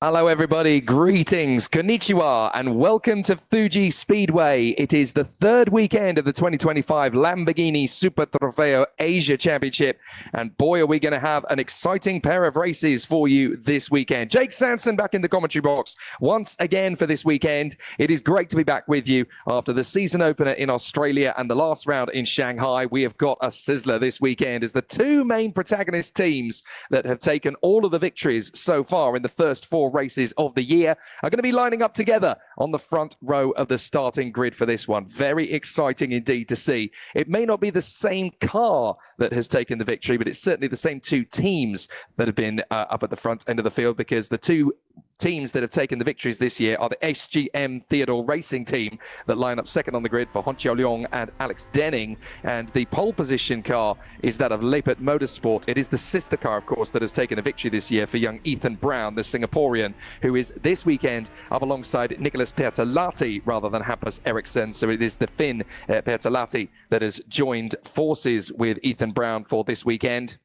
Hello, everybody. Greetings, konnichiwa, and welcome to Fuji Speedway. It is the third weekend of the 2025 Lamborghini Super Trofeo Asia Championship. And boy, are we going to have an exciting pair of races for you this weekend. Jake Sanson back in the commentary box once again for this weekend. It is great to be back with you after the season opener in Australia and the last round in Shanghai. We have got a sizzler this weekend as the two main protagonist teams that have taken all of the victories so far in the first four races of the year are going to be lining up together on the front row of the starting grid for this one. Very exciting indeed to see. It may not be the same car that has taken the victory, but it's certainly the same two teams that have been up at the front end of the field, because the two teams that have taken the victories this year are the SGM Theodore Racing team that line up second on the grid for Hon Leong and Alex Denning, and the pole position car is that of Lepert Motorsport. It is the sister car, of course, that has taken a victory this year for young Ethan Brown, the Singaporean, who is this weekend up alongside Nicholas Pertalati rather than Hampus Eriksson. So it is the Finn Pertalati that has joined forces with Ethan Brown for this weekend.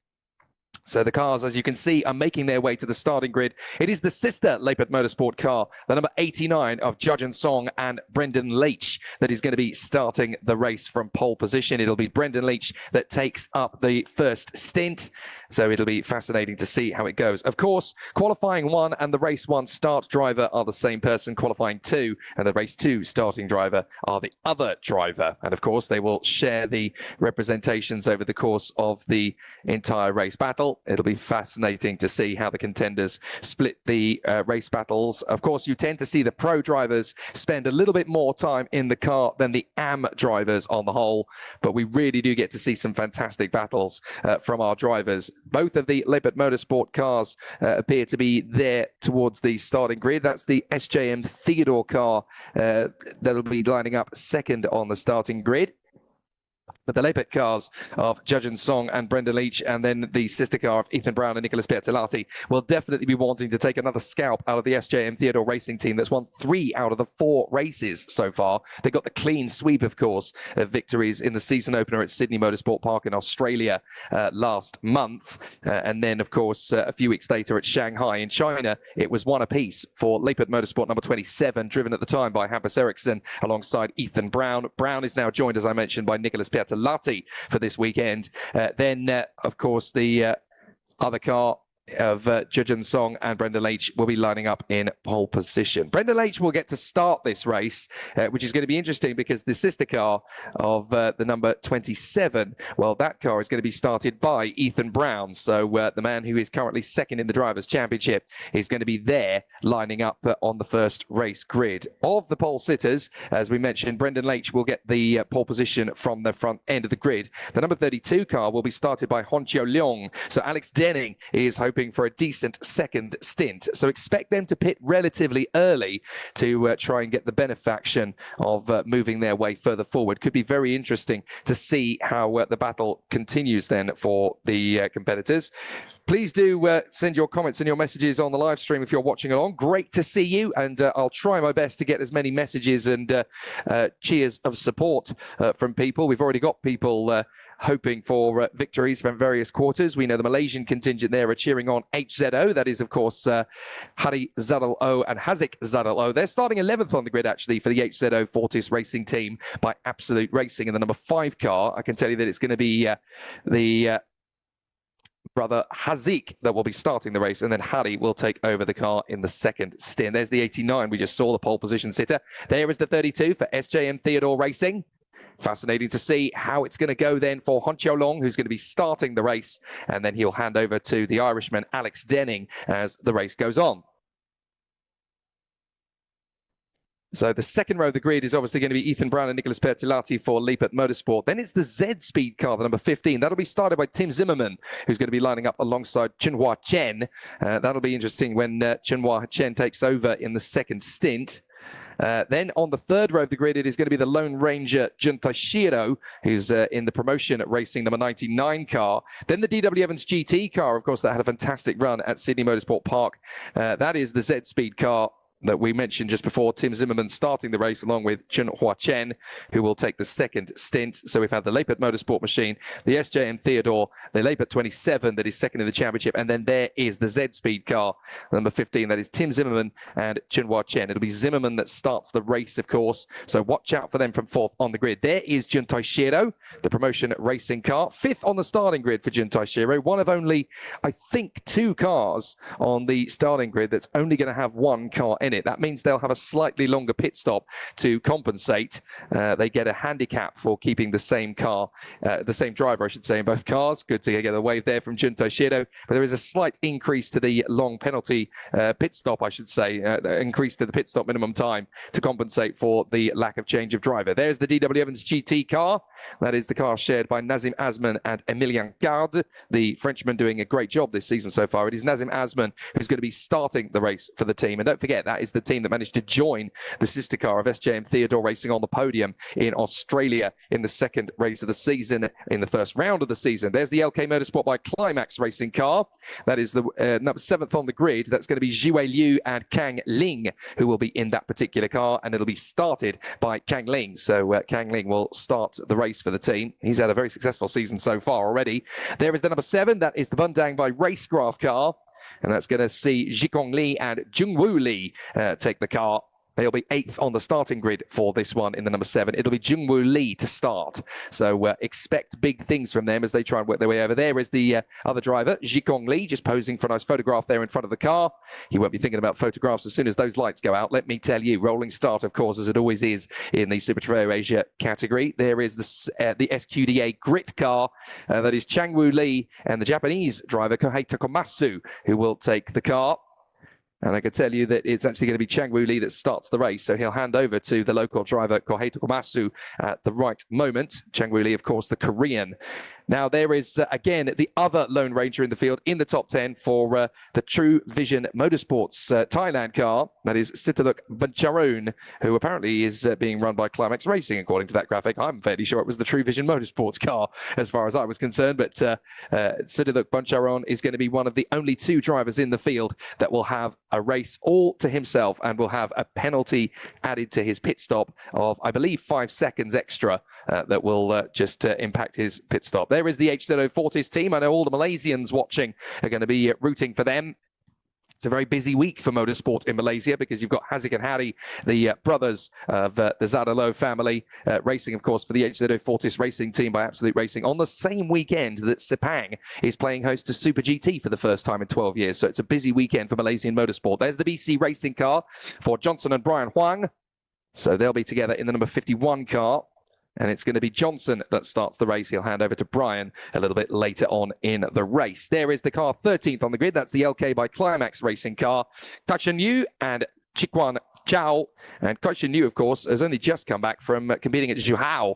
So the cars, as you can see, are making their way to the starting grid. It is the sister Lepert Motorsport car, the number 89 of Judgen Song and Brendan Leach, that is going to be starting the race from pole position. It'll be Brendan Leach that takes up the first stint. So it'll be fascinating to see how it goes. Of course, qualifying one and the race one start driver are the same person. Qualifying two and the race two starting driver are the other driver. And of course, they will share the representations over the course of the entire race battle. It'll be fascinating to see how the contenders split the race battles. Of course, you tend to see the pro drivers spend a little bit more time in the car than the AM drivers on the whole, but we really do get to see some fantastic battles from our drivers. Both of the Lepert Motorsport cars appear to be there towards the starting grid. That's the SJM Theodore car that'll be lining up second on the starting grid. But the Lepert cars of Judgen Song and Brendan Leach, and then the sister car of Ethan Brown and Nicholas Pertalati, will definitely be wanting to take another scalp out of the SJM Theodore Racing team that's won 3 out of the 4 races so far. They got the clean sweep, of course, of victories in the season opener at Sydney Motorsport Park in Australia last month. And then, of course, a few weeks later at Shanghai in China, it was one apiece for Lepert Motorsport number 27, driven at the time by Hampus Eriksson alongside Ethan Brown. Brown is now joined, as I mentioned, by Nicholas Pertalati for this weekend. Then, of course, the other car of Judgen Song and Brendan Leach will be lining up in pole position. Brendan Leach will get to start this race, which is going to be interesting because the sister car of the number 27, well, that car is going to be started by Ethan Brown. So the man who is currently second in the Drivers' Championship is going to be there lining up on the first race grid. Of the pole sitters, as we mentioned, Brendan Leach will get the pole position from the front end of the grid. The number 32 car will be started by Hon Leong. So Alex Denning is hoping for a decent second stint. So expect them to pit relatively early to try and get the benefaction of moving their way further forward. Could be very interesting to see how the battle continues then for the competitors. Please do send your comments and your messages on the live stream if you're watching along. Great to see you, and I'll try my best to get as many messages and cheers of support from people. We've already got people hoping for victories from various quarters. We know the Malaysian contingent there are cheering on HZO. That is, of course, Hari Zadal O and Hazik Zadal O. They're starting 11th on the grid, actually, for the HZO Fortis Racing team by Absolute Racing in the number 5 car. I can tell you that it's going to be the brother Hazik that will be starting the race, and then Hari will take over the car in the second stint. There's the 89 we just saw, the pole position sitter. There is the 32 for SJM Theodore Racing. Fascinating to see how it's going to go then for Hon Leong, who's going to be starting the race, and then he'll hand over to the Irishman Alex Denning as the race goes on. So the second row of the grid is obviously going to be Ethan Brown and Nicholas Pertalati for Lepert Motorsport. Then it's the Z Speed car, the number 15. That'll be started by Tim Zimmerman, who's going to be lining up alongside Chunhua Chen. That'll be interesting when Chunhua Chen takes over in the second stint. Then on the third row of the grid, it is going to be the Lone Ranger Jun Taishiro, who's in the promotion racing number 99 car. Then the DW Evans GT car, of course, that had a fantastic run at Sydney Motorsport Park. That is the Z Speed car that we mentioned just before, Tim Zimmermann starting the race along with Chun Hua Chen, who will take the second stint. So we've had the Leipert Motorsport machine, the SJM Theodore, the Leipert 27 that is second in the championship, and then there is the Z Speed car, number 15, that is Tim Zimmermann and Chun Hua Chen. It'll be Zimmermann that starts the race, of course, so watch out for them from fourth on the grid. There is Jun Taishiro, the promotion racing car, fifth on the starting grid for Jun Taishiro, one of only, I think, 2 cars on the starting grid that's only going to have 1 car in it. That means they'll have a slightly longer pit stop to compensate. They get a handicap for keeping the same car, the same driver, I should say, in both cars. Good to get a wave there from Jun Taishiro. But there is a slight increase to the long penalty pit stop, I should say, increase to the pit stop minimum time to compensate for the lack of change of driver. There's the DW Evans GT car. That is the car shared by Nazim Azman and Emilien Garde, the Frenchman doing a great job this season so far. It is Nazim Azman who's going to be starting the race for the team. And don't forget, that is the team that managed to join the sister car of SJM Theodore Racing on the podium in Australia in the second race of the season, in the first round of the season. There's the LK Motorsport by Climax racing car. That is the number 7th on the grid. That's going to be Jiwei Liu and Kang Ling who will be in that particular car, and it'll be started by Kang Ling. So Kang Ling will start the race for the team. He's had a very successful season so far already. There is the number 7. That is the Bundang by Racecraft car. And that's going to see Jikong Li and Jungwoo Li take the car. They'll be 8th on the starting grid for this one in the number 7. It'll be Jungwoo Li to start. So expect big things from them as they try and work their way over. There is the other driver, Jikong Li, just posing for a nice photograph there in front of the car. He won't be thinking about photographs as soon as those lights go out. Let me tell you, rolling start, of course, as it always is in the Super Trofeo Asia category. There is the SQDA Grit car. That is Changwoo Li and the Japanese driver, Kohei Takomasu, who will take the car. And I can tell you that it's actually going to be Changwoo Li that starts the race. So he'll hand over to the local driver, Kohei Takomasu, at the right moment. Changwoo Li, of course, the Korean. Now, there is, again, the other Lone Ranger in the field in the top 10 for the True Vision Motorsports Thailand car. That is Sitaluk Bancharoon, who apparently is being run by Climax Racing, according to that graphic. I'm fairly sure it was the True Vision Motorsports car, as far as I was concerned. But Sitaluk Bancharoon is going to be one of the only 2 drivers in the field that will have a race all to himself and will have a penalty added to his pit stop of, I believe, 5 seconds extra that will just impact his pit stop. There is the HZO Fortis team. I know all the Malaysians watching are going to be rooting for them. It's a very busy week for motorsport in Malaysia because you've got Haziq and Hari, the brothers of the Zadalo family, racing, of course, for the HZO Fortis racing team by Absolute Racing on the same weekend that Sepang is playing host to Super GT for the first time in 12 years. So it's a busy weekend for Malaysian motorsport. There's the BC racing car for Johnson and Brian Huang. So they'll be together in the number 51 car. And it's going to be Johnson that starts the race. He'll hand over to Brian a little bit later on in the race. There is the car 13th on the grid. That's the LK by Climax racing car. Kachen Yu and Chikwan Zhao. And Kachen Yu, of course, has only just come back from competing at Zhuhai,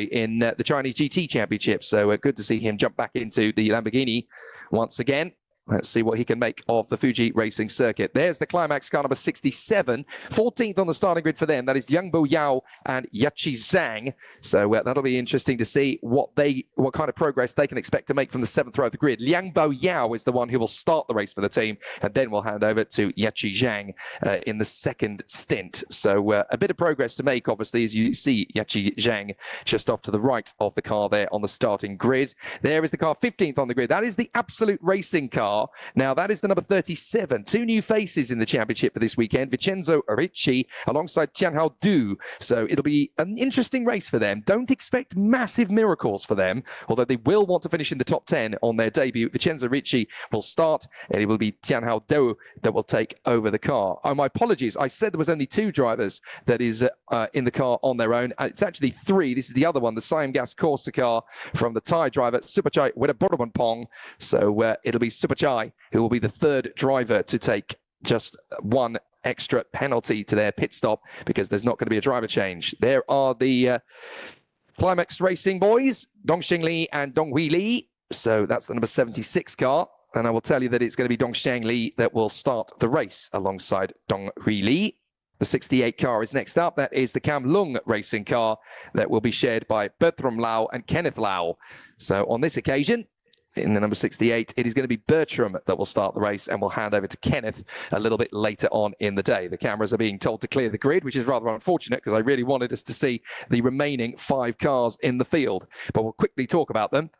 in the Chinese GT Championship. So good to see him jump back into the Lamborghini once again. Let's see what he can make of the Fuji racing circuit. There's the Climax car number 67, 14th on the starting grid for them. That is Liang Bo Yao and Yachi Zhang. So that'll be interesting to see what kind of progress they can expect to make from the 7th row of the grid. Liang Bo Yao is the one who will start the race for the team, and then we'll hand over to Yachi Zhang in the second stint. So a bit of progress to make, obviously, as you see Yachi Zhang just off to the right of the car there on the starting grid. There is the car 15th on the grid. That is the Absolute Racing car. Now, that is the number 37. 2 new faces in the championship for this weekend. Vincenzo Ricci alongside Tianhao Du. So it'll be an interesting race for them. Don't expect massive miracles for them, although they will want to finish in the top 10 on their debut. Vincenzo Ricci will start, and it will be Tianhao Du that will take over the car. Oh, my apologies. I said there was only 2 drivers that is in the car on their own. It's actually 3. This is the other one, the Siam Gas Corsa car from the Thai driver, Supachai Wedaborobanpong. So it'll be Supachai who will be the 3rd driver to take just 1 extra penalty to their pit stop because there's not going to be a driver change. There are the Climax Racing boys, Dongxing Li and Donghui Li. So that's the number 76 car. And I will tell you that it's going to be Dongxiang Li that will start the race alongside Donghui Li. The 68 car is next up. That is the Cam Lung racing car that will be shared by Bertram Lau and Kenneth Lau. So on this occasion, in the number 68, it is going to be Bertram that will start the race, and we'll hand over to Kenneth a little bit later on in the day. The cameras are being told to clear the grid, which is rather unfortunate because I really wanted us to see the remaining 5 cars in the field. But we'll quickly talk about them.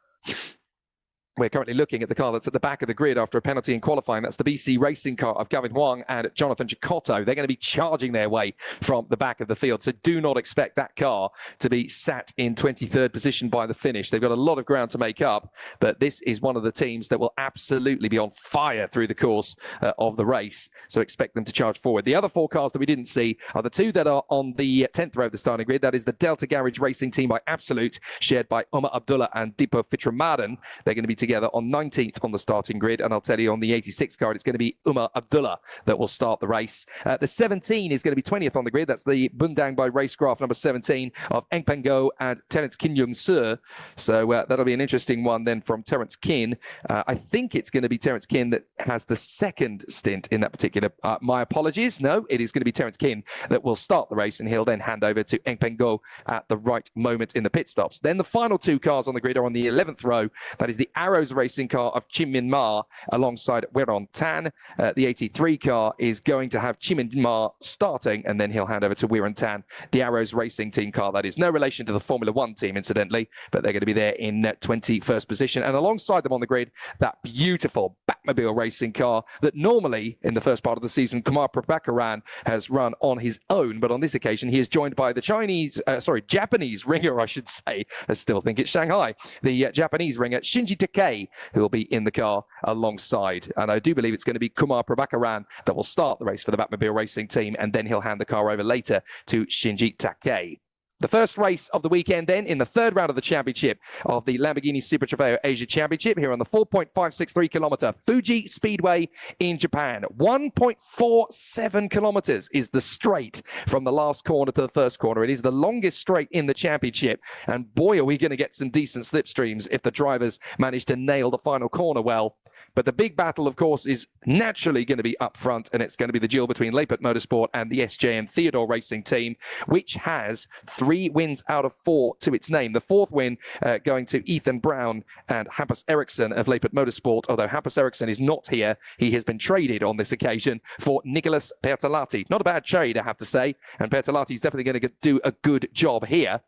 We're currently looking at the car that's at the back of the grid after a penalty in qualifying. That's the BC Racing car of Gavin Huang and Jonathan Chicotto. They're going to be charging their way from the back of the field. So do not expect that car to be sat in 23rd position by the finish. They've got a lot of ground to make up, but this is one of the teams that will absolutely be on fire through the course of the race. So expect them to charge forward. The other 4 cars that we didn't see are the 2 that are on the 10th row of the starting grid. That is the Delta Garage Racing team by Absolute, shared by Omar Abdullah and Dipo Fitramadan. They're going to be together on 19th on the starting grid, and I'll tell you on the 86 card it's going to be Umar Abdullah that will start the race. The 17 is going to be 20th on the grid. That's the Bundang by Racecraft number 17 of Eng Pengo and Terence Kin Young Seo. So that'll be an interesting one then from Terence Kin. I think it's going to be Terence Kin that has the second stint in that particular. My apologies. No, it is going to be Terence Kin that will start the race, and he'll then hand over to Eng Pengo at the right moment in the pit stops. Then the final 2 cars on the grid are on the 11th row. That is the Arrows Racing car of Chim Min Ma alongside Weron Tan. The 83 car is going to have Chim Min Ma starting, and then he'll hand over to Weron Tan, the Arrows Racing team car. That is no relation to the Formula 1 team, incidentally, but they're going to be there in 21st position. And alongside them on the grid, that beautiful Batmobile racing car that normally in the first part of the season, Kumar Prabhakaran has run on his own, but on this occasion he is joined by the Japanese ringer, I should say. I still think it's Shanghai. The Japanese ringer Shinji Takei, who will be in the car alongside. And I do believe it's going to be Kumar Prabhakaran that will start the race for the Batmobile racing team, and then he'll hand the car over later to Shinji Takei. The first race of the weekend then in the 3rd round of the championship of the Lamborghini Super Trofeo Asia Championship here on the 4.563 kilometer Fuji Speedway in Japan. 1.47 kilometers is the straight from the last corner to the first corner. It is the longest straight in the championship, and boy, are we going to get some decent slipstreams if the drivers manage to nail the final corner well. But the big battle, of course, is naturally going to be up front, and it's going to be the duel between Leipert Motorsport and the SJM Theodore Racing team, which has 3 wins out of 4 to its name. The 4th win going to Ethan Brown and Hampus Eriksson of Leipert Motorsport, although Hampus Eriksson is not here. He has been traded on this occasion for Nicholas Bertolatti. Not a bad trade, I have to say, and Bertolatti is definitely going to do a good job here.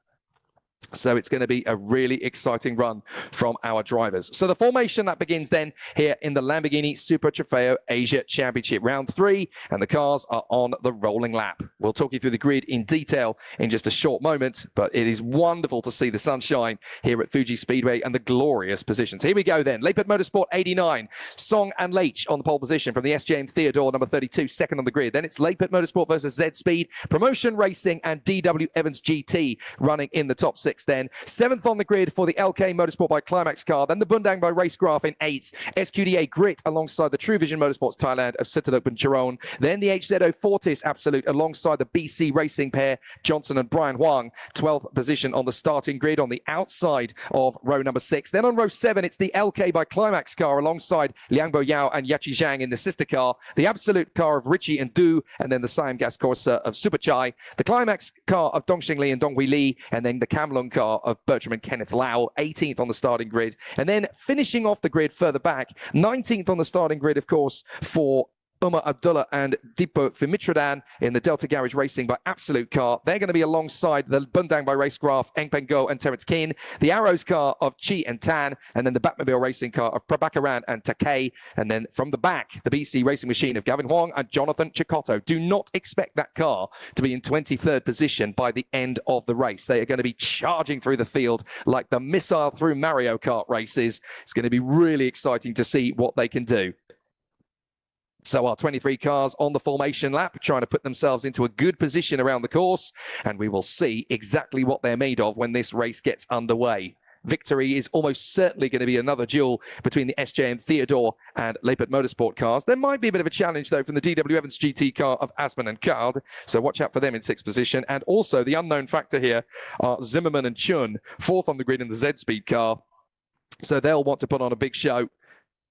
So it's going to be a really exciting run from our drivers. So the formation that begins then here in the Lamborghini Super Trofeo Asia Championship round 3, and the cars are on the rolling lap. We'll talk you through the grid in detail in just a short moment, but it is wonderful to see the sunshine here at Fuji Speedway and the glorious positions. Here we go then. Leipert Motorsport 89, Song and Leach on the pole position from the SJM Theodore number 32, second on the grid. Then it's Leipert Motorsport versus Z Speed, Promotion Racing and DW Evans GT running in the top 6 then. 7th on the grid for the LK Motorsport by Climax car. Then the Bundang by Racecraft in 8th. SQDA Grit alongside the True Vision Motorsports Thailand of Sitalok Buncharon. Then the HZO Fortis Absolute alongside the BC Racing pair, Johnson and Brian Huang. 12th position on the starting grid on the outside of row number 6. Then on row 7, it's the LK by Climax car alongside Liangbo Yao and Yachi Zhang in the sister car. The Absolute car of Richie and Du, and then the Siam Gas Corsa of Superchai. The Climax car of Dongxing Li and Donghui Li, and then the Kamlung car of Bertram and Kenneth Lau, 18th on the starting grid. And then finishing off the grid further back, 19th on the starting grid, of course, for Umar Abdullah and Dipo Fimitradan in the Delta Garage Racing by Absolute car. They're going to be alongside the Bundang by Racecraft, Eng Pengo and Terence Kin, the Arrows car of Chi and Tan, and then the Batmobile Racing car of Prabhakaran and Takei. And then from the back, the BC Racing Machine of Gavin Huang and Jonathan Chicotto. Do not expect that car to be in 23rd position by the end of the race. They are going to be charging through the field like the missile through Mario Kart races. It's going to be really exciting to see what they can do. So our 23 cars on the formation lap, trying to put themselves into a good position around the course, and we will see exactly what they're made of when this race gets underway. Victory is almost certainly going to be another duel between the SJM Theodore and Leipert Motorsport cars. There might be a bit of a challenge, though, from the DW Evans GT car of Asman and Card, so watch out for them in 6th position. And also the unknown factor here are Zimmerman and Chun, 4th on the grid in the Z-Speed car. So they'll want to put on a big show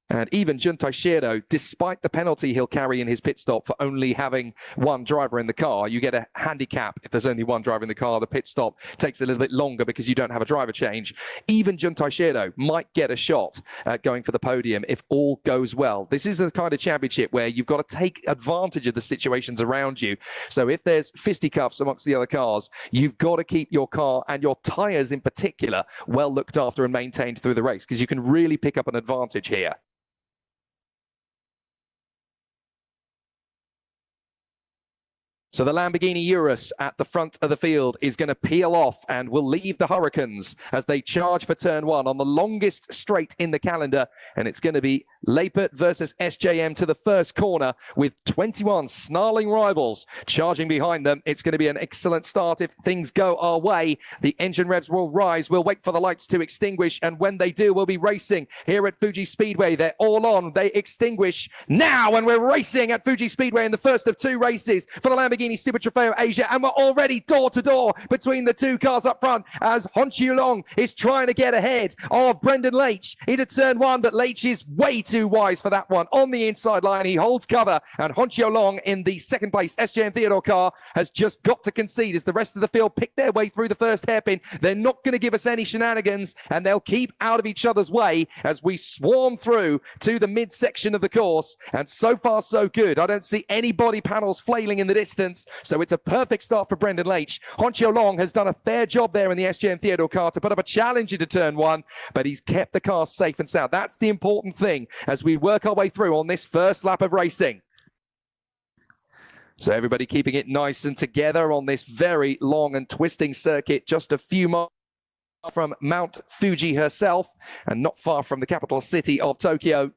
And even Jun Taishiro, despite the penalty he'll carry in his pit stop for only having one driver in the car, you get a handicap if there's only one driver in the car. The pit stop takes a little bit longer because you don't have a driver change. Even Jun Taishiro might get a shot at going for the podium if all goes well. This is the kind of championship where you've got to take advantage of the situations around you. So if there's fisticuffs amongst the other cars, you've got to keep your car and your tyres in particular well looked after and maintained through the race, because you can really pick up an advantage here. So the Lamborghini Urus at the front of the field is going to peel off and will leave the Hurricanes as they charge for turn one on the longest straight in the calendar. And it's going to be Leipert versus SJM to the first corner with 21 snarling rivals charging behind them. It's going to be an excellent start if things go our way. The engine revs will rise. We'll wait for the lights to extinguish. And when they do, we'll be racing here at Fuji Speedway. They're all on. They extinguish now. And we're racing at Fuji Speedway in the first of two races for the Lamborghini Super Trofeo Asia, and we're already door to door between the two cars up front as Hon Long is trying to get ahead of Brendan Leitch into turn one, but Leitch is way too wise for that one. On the inside line, he holds cover, and Hon Long in the second place SJM Theodore car has just got to concede as the rest of the field pick their way through the first hairpin. They're not going to give us any shenanigans, and they'll keep out of each other's way as we swarm through to the midsection of the course, and so far so good. I don't see any body panels flailing in the distance. So it's a perfect start for Brendan Leitch. Hon Long has done a fair job there in the SJM Theodore car to put up a challenge into turn one, but he's kept the car safe and sound. That's the important thing as we work our way through on this first lap of racing. So everybody keeping it nice and together on this very long and twisting circuit, just a few miles from Mount Fuji herself and not far from the capital city of Tokyo.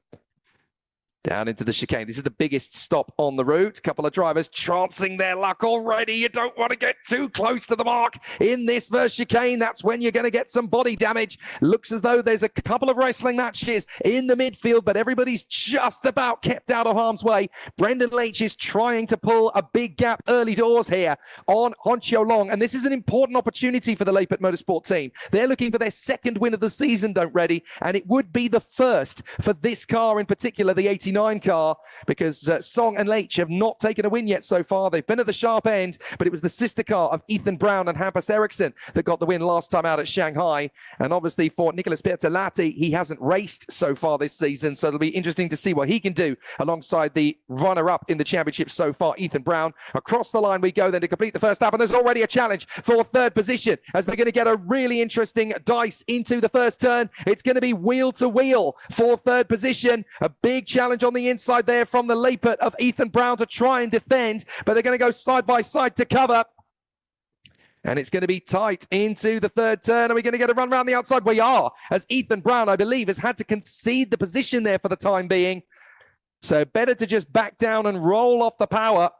Down into the chicane. This is the biggest stop on the route. A couple of drivers chancing their luck already. You don't want to get too close to the mark in this first chicane. That's when you're going to get some body damage. Looks as though there's a couple of wrestling matches in the midfield, but everybody's just about kept out of harm's way. Brendan Leitch is trying to pull a big gap early doors here on Hon Long, and this is an important opportunity for the Leipert Motorsport team. They're looking for their second win of the season, don't ready, and it would be the first for this car in particular, the 89 car, because Song and Leitch have not taken a win yet so far. They've been at the sharp end, but it was the sister car of Ethan Brown and Hampus Eriksson that got the win last time out at Shanghai. And obviously for Nicolas Bertolatti, he hasn't raced so far this season, so it'll be interesting to see what he can do alongside the runner-up in the championship so far, Ethan Brown. Across the line we go then to complete the first lap, and there's already a challenge for third position as we're going to get a really interesting dice into the first turn. It's going to be wheel to wheel for third position. A big challenge on the inside there from the Leipert of Ethan Brown to try and defend, but they're going to go side by side to cover. And it's going to be tight into the third turn. Are we going to get a run around the outside? We are, as Ethan Brown, I believe, has had to concede the position there for the time being. So better to just back down and roll off the power.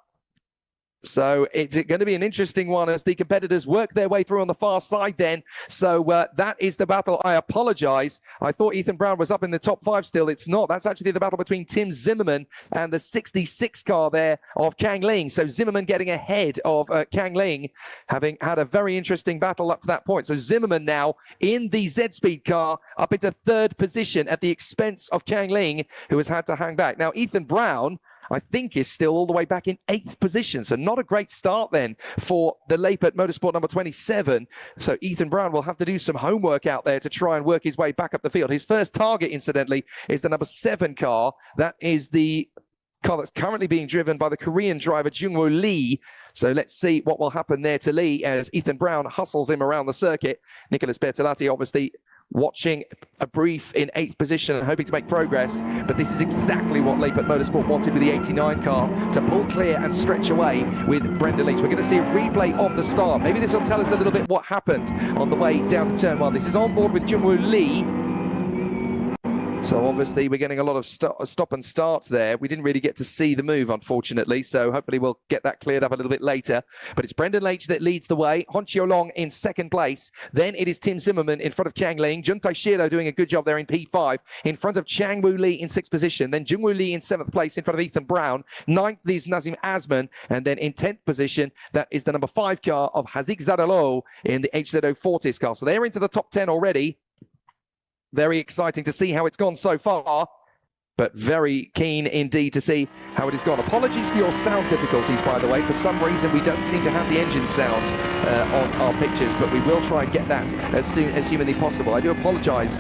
So it's going to be an interesting one as the competitors work their way through on the far side then. So that is the battle. I apologize. I thought Ethan Brown was up in the top five still. It's not. That's actually the battle between Tim Zimmerman and the 66 car there of Kang Ling. So Zimmerman getting ahead of Kang Ling, having had a very interesting battle up to that point. So Zimmerman now in the Z-Speed car up into third position at the expense of Kang Ling, who has had to hang back. Now, Ethan Brown, I think, is still all the way back in 8th position. So not a great start then for the Leipert Motorsport number 27. So Ethan Brown will have to do some homework out there to try and work his way back up the field. His first target, incidentally, is the number 7 car. That is the car that's currently being driven by the Korean driver Jungwoo Lee. So let's see what will happen there to Lee as Ethan Brown hustles him around the circuit. Nicolas Bertolatti obviously watching a brief in 8th position and hoping to make progress, but this is exactly what Leipert Motorsport wanted with the 89 car, to pull clear and stretch away with Brendan Leitch. We're going to see a replay of the start. Maybe this will tell us a little bit what happened on the way down to turn one. This is on board with Jungwoo Lee. So obviously we're getting a lot of stop and start there. We didn't really get to see the move, unfortunately, so hopefully we'll get that cleared up a little bit later. But it's Brendan Leitch that leads the way. Hon Long in second place. Then it is Tim Zimmerman in front of Kang Ling. Jun Taishiro doing a good job there in P5. In front of Chang Woo Lee in 6th position. Then Jungwoo Lee in 7th place in front of Ethan Brown. 9th is Nazim Azman. And then in 10th position, that is the number 5 car of Hazik Zadalo in the HZO Fortis car. So they're into the top 10 already. Very exciting to see how it's gone so far. but very keen indeed to see how it has gone. Apologies for your sound difficulties, by the way. For some reason, we don't seem to have the engine sound on our pictures, but we will try and get that as soon as humanly possible. I do apologise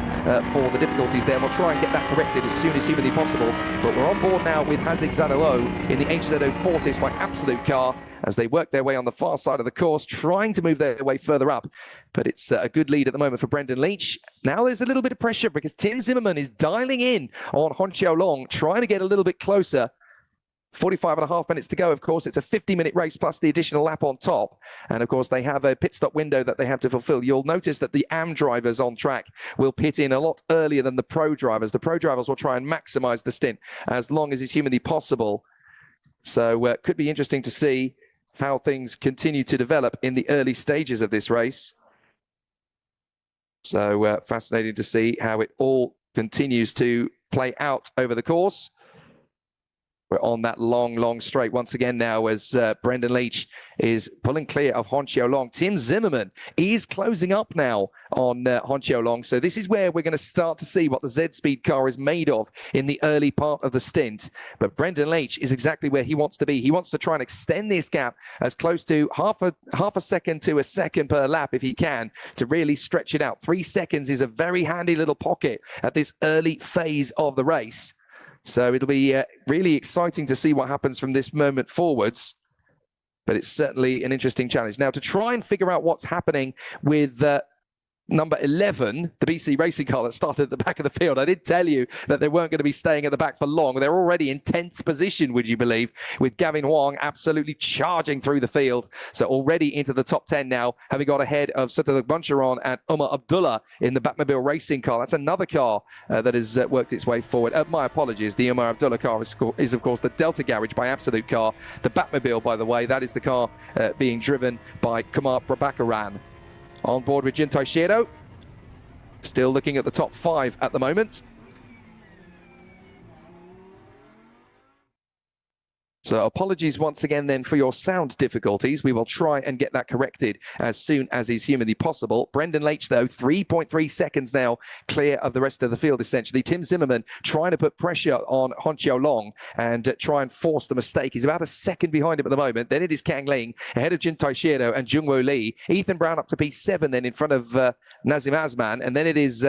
for the difficulties there. We'll try and get that corrected as soon as humanly possible. But we're on board now with Haziq Zadalo in the HZO Fortis by Absolute Car as they work their way on the far side of the course, trying to move their way further up. But it's a good lead at the moment for Brendan Leach. Now there's a little bit of pressure because Tim Zimmerman is dialing in on Hon Xiaolong, trying to get a little bit closer. 45.5 minutes to go, of course. It's a 50-minute race plus the additional lap on top. And, of course, they have a pit stop window that they have to fulfill. You'll notice that the AM drivers on track will pit in a lot earlier than the pro drivers. The pro drivers will try and maximize the stint as long as is humanly possible. So it could be interesting to see how things continue to develop in the early stages of this race. So fascinating to see how it all continues to play out over the course. We're on that long straight once again now as Brendan Leach is pulling clear of Hon Xiaolong. Tim Zimmerman is closing up now on Hon Xiaolong. So this is where we're going to start to see what the Z-Speed car is made of in the early part of the stint. But Brendan Leach is exactly where he wants to be. He wants to try and extend this gap as close to half a second to a second per lap if he can, to really stretch it out. 3 seconds is a very handy little pocket at this early phase of the race. So it'll be really exciting to see what happens from this moment forwards. But it's certainly an interesting challenge. Now, to try and figure out what's happening with number 11, the BC racing car that started at the back of the field. I did tell you that they weren't going to be staying at the back for long. They're already in 10th position, would you believe, with Gavin Huang absolutely charging through the field. So already into the top 10 now, having got ahead of Sutaduk Buncharon and Omar Abdullah in the Batmobile racing car. That's another car that has worked its way forward. My apologies. The Omar Abdullah car is, of course, the Delta Garage by Absolute Car. The Batmobile, by the way, that is the car being driven by Kumar Prabhakaran. On board with Jin Taishiro, still looking at the top 5 at the moment. So apologies once again then for your sound difficulties. We will try and get that corrected as soon as is humanly possible. Brendan Leach, though, 3.3 seconds now clear of the rest of the field, essentially. Tim Zimmerman trying to put pressure on Hon Xiaolong and try and force the mistake. He's about a second behind him at the moment. Then it is Kang Ling ahead of Jin Taishiro and Jungwo Lee. Ethan Brown up to P7 then in front of Nazim Azman. And then it is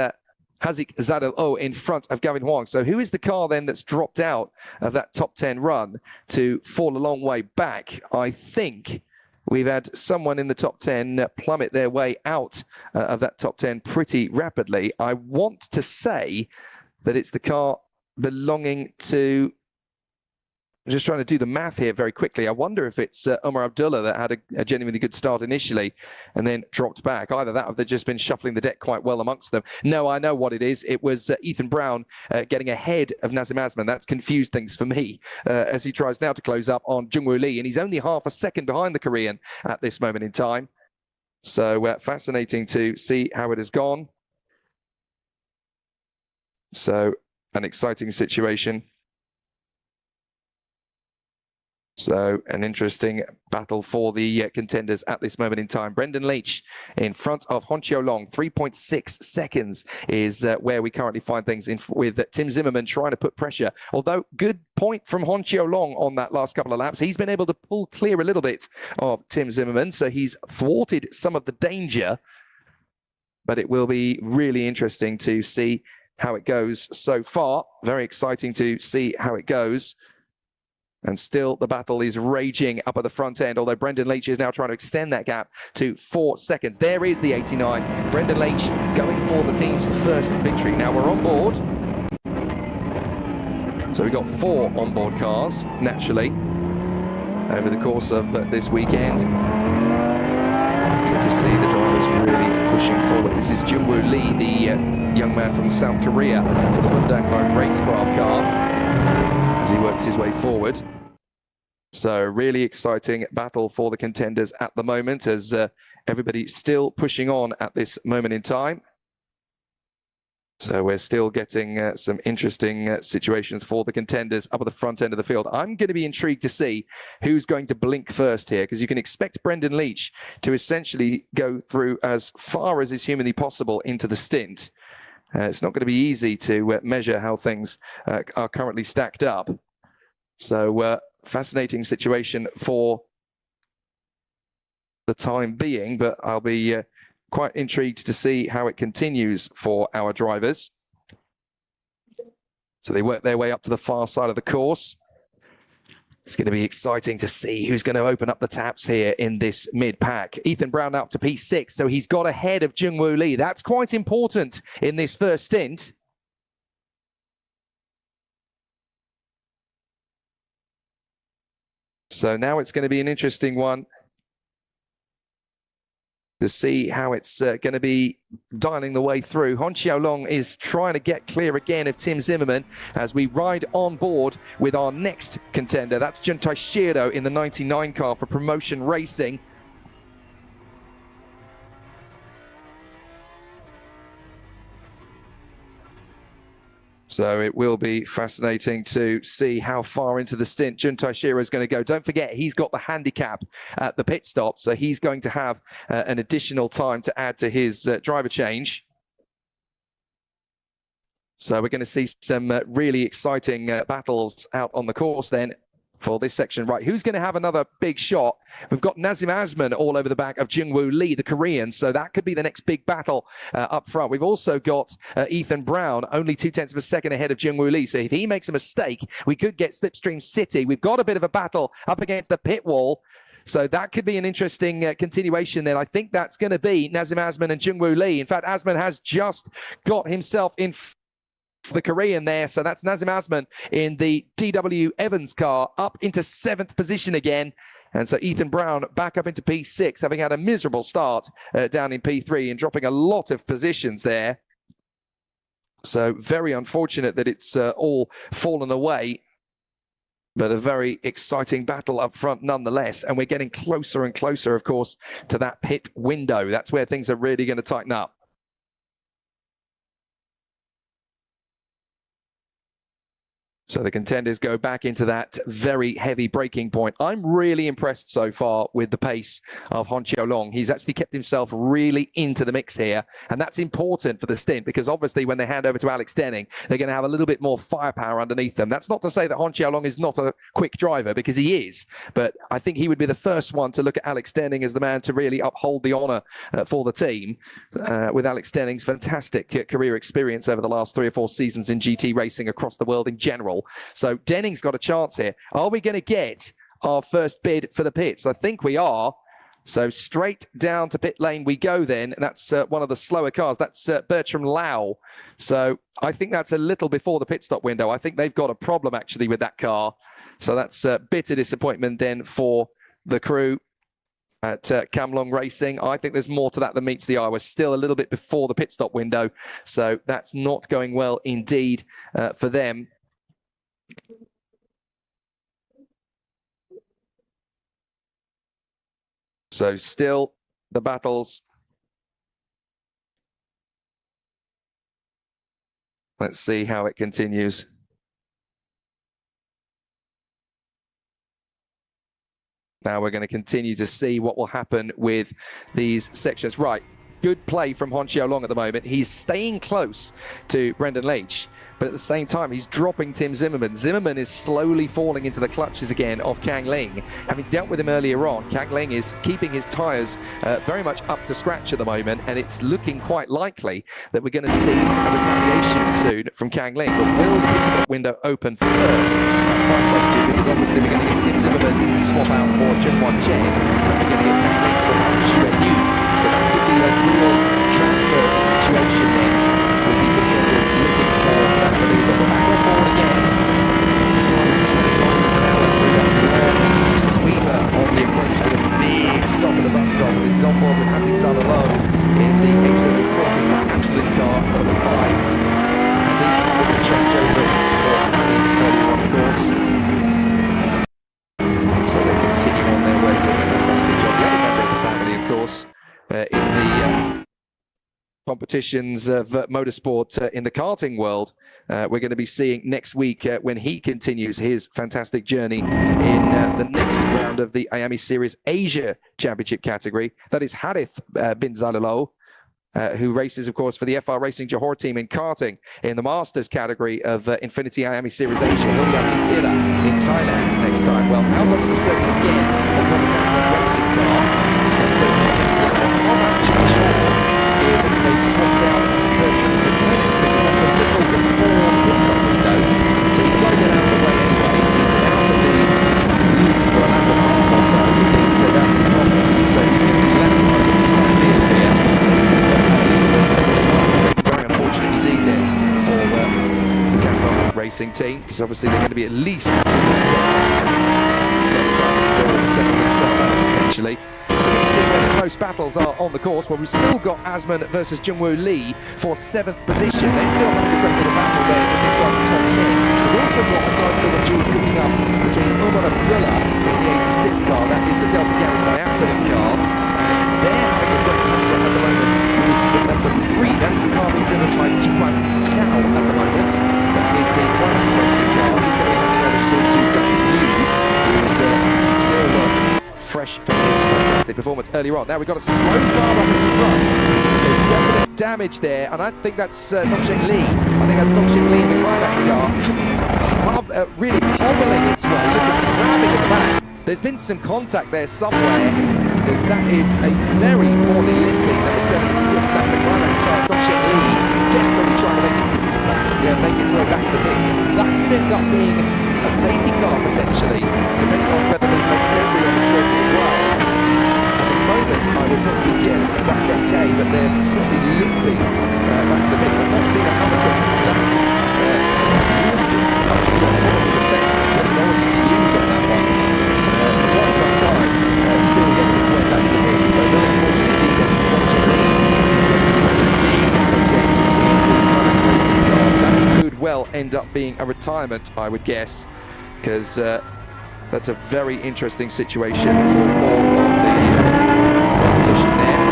Haziq Zadalo in front of Gavin Huang. So who is the car then that's dropped out of that top 10 run to fall a long way back? I think we've had someone in the top 10 plummet their way out of that top 10 pretty rapidly. I want to say that it's the car belonging to... I'm just trying to do the math here very quickly. I wonder if it's Omar Abdullah that had a genuinely good start initially and then dropped back. Either that or they've just been shuffling the deck quite well amongst them. No, I know what it is. It was Ethan Brown getting ahead of Nazim Azman. That's confused things for me as he tries now to close up on Jungwoo Lee. And he's only half a second behind the Korean at this moment in time. So fascinating to see how it has gone. So an exciting situation. So an interesting battle for the contenders at this moment in time. Brendan Leach in front of Hon Xiaolong. 3.6 seconds is where we currently find things with Tim Zimmerman trying to put pressure. Although good point from Hon Xiaolong on that last couple of laps. He's been able to pull clear a little bit of Tim Zimmerman. So he's thwarted some of the danger. But it will be really interesting to see how it goes so far. Very exciting to see how it goes. And still the battle is raging up at the front end, although Brendan Leach is now trying to extend that gap to 4 seconds. There is the 89. Brendan Leach going for the team's first victory. Now we're on board. So we've got 4 onboard cars, naturally, over the course of this weekend. Good to see the drivers really pushing forward. This is Jungwoo Lee, the young man from South Korea, for the Bundangbone racecraft car, as he works his way forward. So really exciting battle for the contenders at the moment as everybody still pushing on at this moment in time. So we're still getting some interesting situations for the contenders up at the front end of the field. I'm going to be intrigued to see who's going to blink first here, because you can expect Brendan Leach to essentially go through as far as is humanly possible into the stint. It's not going to be easy to measure how things are currently stacked up. So fascinating situation for the time being, but I'll be quite intrigued to see how it continues for our drivers. So they work their way up to the far side of the course. It's going to be exciting to see who's going to open up the taps here in this mid-pack. Ethan Brown up to P6, so he's got ahead of Jungwoo Lee. That's quite important in this first stint. So now it's going to be an interesting one to see how it's going to be dialing the way through. Hon Xiaolong is trying to get clear again of Tim Zimmerman as we ride on board with our next contender. That's Juntai Shiro in the 99 car for Promotion Racing. So it will be fascinating to see how far into the stint Juntai Shiro is going to go. Don't forget, he's got the handicap at the pit stop, so he's going to have an additional time to add to his driver change. So we're going to see some really exciting battles out on the course then for this section. Right, who's going to have another big shot? We've got Nazim Azman all over the back of Jungwoo Lee, the Korean, so that could be the next big battle up front. We've also got Ethan Brown, only 0.2 of a second ahead of Jungwoo Lee, so if he makes a mistake, we could get Slipstream City. We've got a bit of a battle up against the pit wall, so that could be an interesting continuation then. I think that's going to be Nazim Azman and Jungwoo Lee. In fact, Azman has just got himself in the Korean there, so that's Nazim Azman in the DW Evans car up into 7th position again, and so Ethan Brown back up into P6, having had a miserable start down in P3 and dropping a lot of positions there. So very unfortunate that it's all fallen away, but a very exciting battle up front nonetheless, and we're getting closer and closer, of course, to that pit window. That's where things are really going to tighten up. So the contenders go back into that very heavy braking point. I'm really impressed so far with the pace of Hon Xiaolong. He's actually kept himself really into the mix here, and that's important for the stint because obviously when they hand over to Alex Denning, they're going to have a little bit more firepower underneath them. That's not to say that Hon Xiaolong is not a quick driver, because he is, but I think he would be the first one to look at Alex Denning as the man to really uphold the honour for the team, with Alex Denning's fantastic career experience over the last 3 or 4 seasons in GT racing across the world in general. So Denning's got a chance here. Are we going to get our first bid for the pits? I think we are. So straight down to pit lane we go then. That's one of the slower cars. That's Bertram Lau. So I think that's a little before the pit stop window. I think they've got a problem actually with that car. So that's bitter disappointment then for the crew at Camlong Racing. I think there's more to that than meets the eye. We're still a little bit before the pit stop window. So that's not going well indeed for them. So still the battles. Let's see how it continues. Now we're going to continue to see what will happen with these sections. Right, good play from Hon Xiaolong at the moment. He's staying close to Brendan Leitch, but at the same time, he's dropping Tim Zimmerman. Zimmerman is slowly falling into the clutches again of Kang Ling. Having dealt with him earlier on, Kang Ling is keeping his tyres very much up to scratch at the moment, and it's looking quite likely that we're going to see a retaliation soon from Kang Ling. But will the pit stop window open first? That's my question, because obviously we're going to get Tim Zimmerman swap out for Junwan Chen, and we're going to get Kang Ling swap out for Xuan Yu. So that could be a real transfer of the situation then, with the contenders looking for that maneuver. But back on board again, 220 kilometers an hour through that long sweeper on the approach to the big stop at the bus stop. And this is on board with Hazik Zalalo in the excellent 40s by Absolute car, number 5. Hazik did the changeover for Harry earlier on the course. So they continue on their way, doing a fantastic job. The other member of the family, of course, in the competitions of motorsport in the karting world, we're going to be seeing next week when he continues his fantastic journey in the next round of the Ayami Series Asia Championship category. That is Harith bin Zalalo, who races, of course, for the FR Racing Johor team in karting in the Masters category of Infinity Miami Series Asia. He'll be out in Dilla in Thailand next time. Well, out onto the circuit again has got the Camaro racing car. I'm not actually sure if they've swapped out the version of the clinic, because that's a little before the pit stop window. So he's got to get out of the way anyway. He's been out of the loop for a lap and a half or so because they've had some problems. So he's going to be left on the entire field here. At least for a second time. Very unfortunate indeed then for the Camaro racing team, because obviously they're going to be at least 2 minutes down. By the time this is all settled itself out, essentially. We're going to see where the close battles are on the course, where we've still got Asman versus Jungwoo Lee for 7th position. They still have a great little battle there just inside the top 10. We've also got a nice little duel cooking up between Umar Abdullah in the 86 car, that is the Delta Garage by Absolute car, and they're having a great tussle at the moment with the number 3. That is the car being driven by Jiwan Kao at the moment. That is the Climax Racing car. He's going to be handing over soon to Dustin Yu, who's still fresh from his fantastic performance earlier on. Now we've got a slow car up in front. There's definite damage there, and I think that's Dongsheng Li. I think that's Dongsheng Li in the Climax car. Really hobbling its way. Look, it's crabbing at the back. There's been some contact there somewhere, because that is a very poorly limping number 76. That's the Climax car. Dongsheng Li desperately trying to make its way back to the pit. That could end up being a safety car potentially, depending on whether they've left debris on the circuit as well. At the moment, I would probably guess that's okay, but they're certainly looping back to the pits. I've not seen a Hurricane that urgent. I should say probably the best terminology to use on that one for quite some time. Still getting its way back to the pits, so very unfortunate indeed then for Dongsheng Li. He's definitely got some big damage in the Climax Racing car. That could well end up being a retirement, I would guess, because that's a very interesting situation for all of the competition there.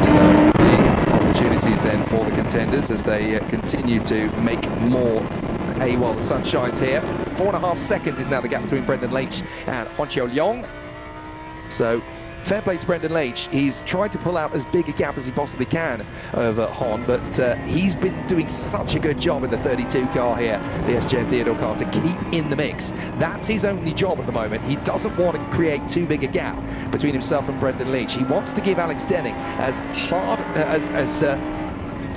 So big opportunities then for the contenders as they continue to make more hay while the sun shines here. 4.5 seconds is now the gap between Brendan Leitch and Hon Cheo Leong. So fair play to Brendan Leitch. He's tried to pull out as big a gap as he possibly can over Hon, but he's been doing such a good job in the 32 car here, the SJM Theodore car, to keep in the mix. That's his only job at the moment. He doesn't want to create too big a gap between himself and Brendan Leitch. He wants to give Alex Denning as hard, as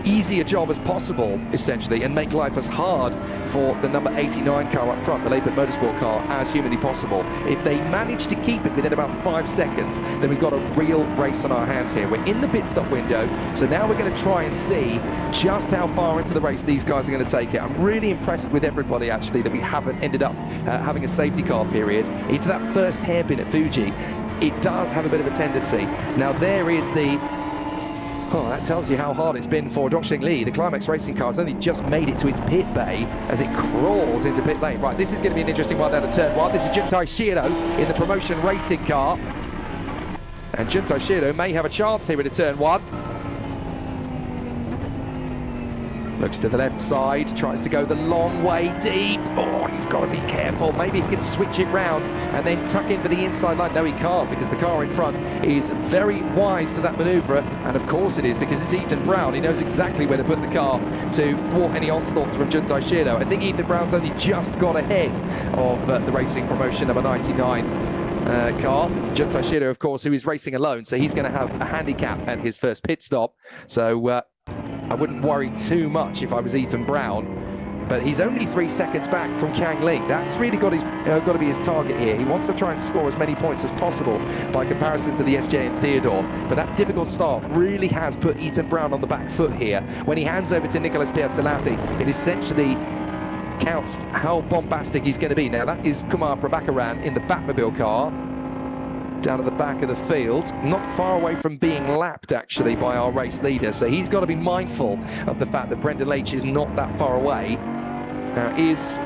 easy a job as possible, essentially, and make life as hard for the number 89 car up front, the Lapid Motorsport car, as humanly possible. If they manage to keep it within about 5 seconds, then we've got a real race on our hands here. We're in the pit stop window, so now we're going to try and see just how far into the race these guys are going to take it. I'm really impressed with everybody, actually, that we haven't ended up having a safety car period into that first hairpin at Fuji. It does have a bit of a tendency. Now there is the Oh, that tells you how hard it's been for Dongsheng Li. The Climax Racing car has only just made it to its pit bay as it crawls into pit lane. Right, this is going to be an interesting one down to turn 1. This is Juntai Shiro in the Promotion Racing car. And Juntai Shiro may have a chance here into turn 1. Looks to the left side, tries to go the long way deep. Oh, you've got to be careful. Maybe he can switch it round and then tuck in for the inside line. No, he can't, because the car in front is very wise to that manoeuvre. And of course it is, because it's Ethan Brown. He knows exactly where to put the car to thwart any onslaughts from Juntai Shiro. I think Ethan Brown's only just got ahead of the Racing Promotion number 99 car. Juntai Shiro, of course, who is racing alone, so he's going to have a handicap at his first pit stop. So I wouldn't worry too much if I was Ethan Brown, but he's only 3 seconds back from Kang Lee. That's really got to be his target here. He wants to try and score as many points as possible by comparison to the SJM Theodore, but that difficult start really has put Ethan Brown on the back foot here. When he hands over to Nicolas Piazzolatti, it essentially counts how bombastic he's going to be. Now that is Kumar Prabhakaran in the Batmobile car, down at the back of the field, not far away from being lapped actually by our race leader, so he's got to be mindful of the fact that Brendan Leitch is not that far away. Now, is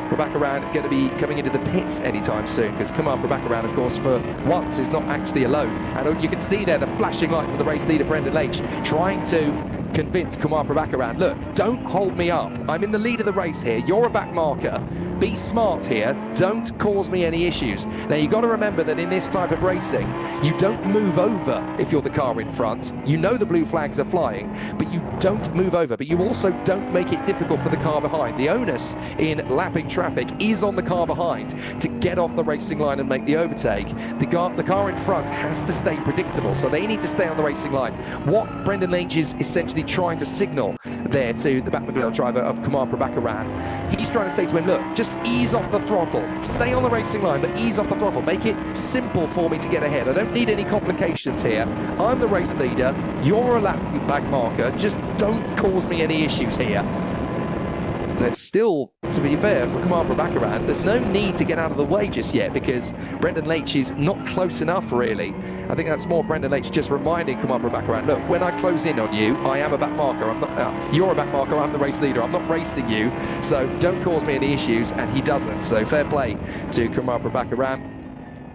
Prabhakaran going to be coming into the pits anytime soon? Because Kumar Prabhakaran, of course, for once is not actually alone, and you can see there the flashing lights of the race leader Brendan Leitch trying to convince Kumar Prabhakaran, look, don't hold me up. I'm in the lead of the race here. You're a back marker. Be smart here. Don't cause me any issues. Now, you've got to remember that in this type of racing, you don't move over if you're the car in front. You know the blue flags are flying, but you don't move over. But you also don't make it difficult for the car behind. The onus in lapping traffic is on the car behind to get off the racing line and make the overtake. The car in front has to stay predictable, so they need to stay on the racing line. What Brendan Lynch is essentially trying to signal there to the Batmobile driver of Kumar Prabhakaran, he's trying to say to him, look, just ease off the throttle. Stay on the racing line, but ease off the throttle. Make it simple for me to get ahead. I don't need any complications here. I'm the race leader. You're a lap back marker. Just don't cause me any issues here. There's still, to be fair, for Kumar Prabhakaran, there's no need to get out of the way just yet because Brendan Leitch is not close enough, really. I think that's more Brendan Leitch just reminding Kumar Prabhakaran, look, when I close in on you, I am a back marker. I'm not, you're a back marker, I'm the race leader. I'm not racing you, so don't cause me any issues, and he doesn't. So fair play to Kumar Prabhakaran.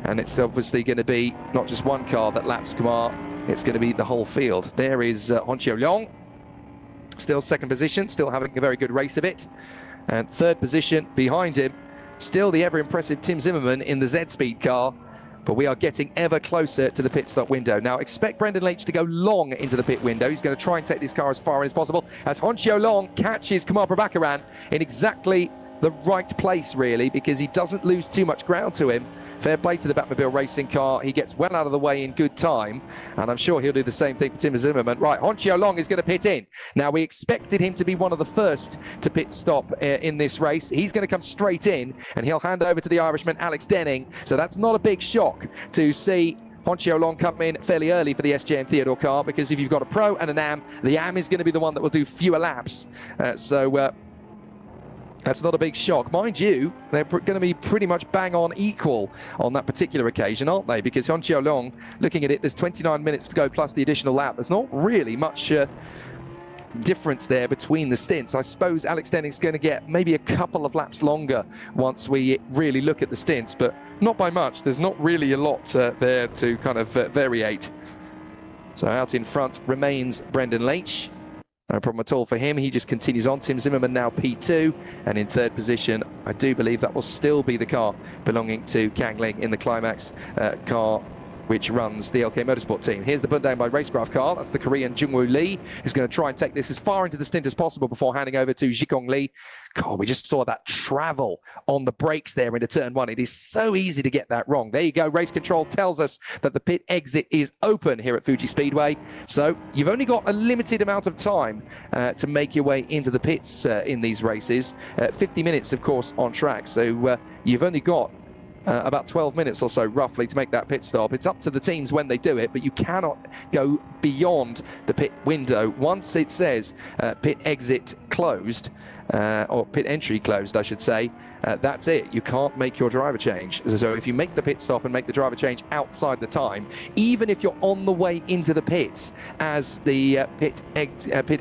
And it's obviously going to be not just one car that laps Kumar, it's going to be the whole field. There is Honchio Leong. Still second position, still having a very good race of it. And third position behind him, still the ever-impressive Tim Zimmerman in the Z-Speed car. But we are getting ever closer to the pit stop window. Now, expect Brendan Leitch to go long into the pit window. He's going to try and take this car as far in as possible as Honchio Leong catches Kumar Prabhakaran in exactly the right place, really, because he doesn't lose too much ground to him. Fair play to the Batmobile racing car. He gets well out of the way in good time, and I'm sure he'll do the same thing for Tim Zimmerman. Right, Honchio Leong is going to pit in. Now, we expected him to be one of the first to pit stop in this race. He's going to come straight in, and he'll hand over to the Irishman, Alex Denning. So that's not a big shock to see Honchio Leong come in fairly early for the SJM Theodore car, because if you've got a Pro and an AM, the AM is going to be the one that will do fewer laps. That's not a big shock. Mind you, they're going to be pretty much bang on equal on that particular occasion, aren't they? Because Honchio Leong, looking at it, there's 29 minutes to go plus the additional lap. There's not really much difference there between the stints. I suppose Alex Denning's going to get maybe a couple of laps longer once we really look at the stints, but not by much. There's not really a lot there to kind of variate. So out in front remains Brendan Leitch. No problem at all for him. He just continues on. Tim Zimmerman now P2, and in third position, I do believe that will still be the car belonging to Kang Ling in the Climax car, which runs the LK Motorsport team. Here's the put down by Racecraft car. That's the Korean Jungwoo Lee, who's going to try and take this as far into the stint as possible before handing over to Jikong Lee. God, we just saw that travel on the brakes there into turn one. It is so easy to get that wrong. There you go. Race control tells us that the pit exit is open here at Fuji Speedway. So you've only got a limited amount of time to make your way into the pits in these races. 50 minutes, of course, on track. So you've only got about 12 minutes or so roughly to make that pit stop. It's up to the teams when they do it, but you cannot go beyond the pit window. Once it says pit exit closed, or pit entry closed, I should say, that's it. You can't make your driver change. So if you make the pit stop and make the driver change outside the time, even if you're on the way into the pits as the pit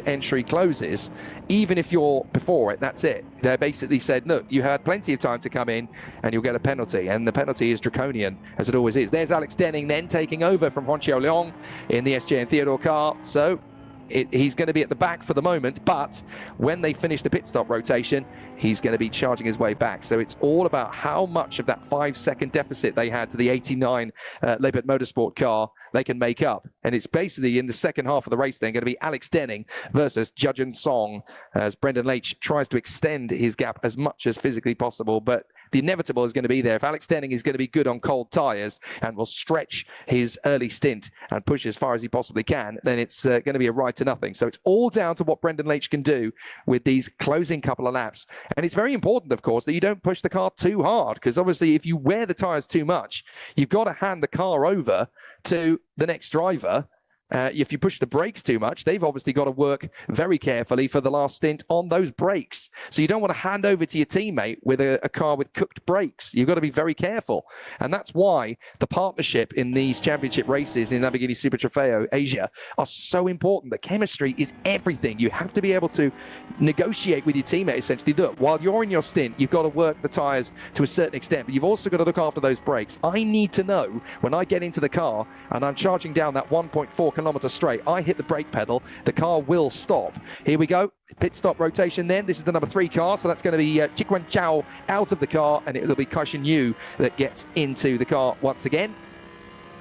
entry closes, even if you're before it, that's it. They basically said, look, you had plenty of time to come in and you'll get a penalty, and the penalty is draconian, as it always is. There's Alex Denning then taking over from Honchio Leong in the SJN Theodore car. So he's going to be at the back for the moment, but when they finish the pit stop rotation, he's going to be charging his way back. So it's all about how much of that 5-second deficit they had to the 89 Lippert Motorsport car they can make up. And it's basically in the second half of the race then going to be Alex Denning versus Judgeon Song, as Brendan Leitch tries to extend his gap as much as physically possible. But the inevitable is going to be there. If Alex Denning is going to be good on cold tyres and will stretch his early stint and push as far as he possibly can, then it's going to be a ride to nothing. So it's all down to what Brendan Leitch can do with these closing couple of laps. And it's very important, of course, that you don't push the car too hard, because obviously if you wear the tyres too much, you've got to hand the car over to the next driver. If you push the brakes too much, they've obviously got to work very carefully for the last stint on those brakes. So you don't want to hand over to your teammate with a car with cooked brakes. You've got to be very careful. And that's why the partnership in these championship races in Lamborghini Super Trofeo Asia are so important. The chemistry is everything. You have to be able to negotiate with your teammate, essentially. Look, while you're in your stint, you've got to work the tyres to a certain extent, but you've also got to look after those brakes. I need to know when I get into the car and I'm charging down that 1.4 kilometre straight, I hit the brake pedal, the car will stop. Here we go. Pit stop rotation then. This is the number 3 car, so that's going to be Chikwan Chao out of the car, and it'll be Kaishin Yu that gets into the car once again.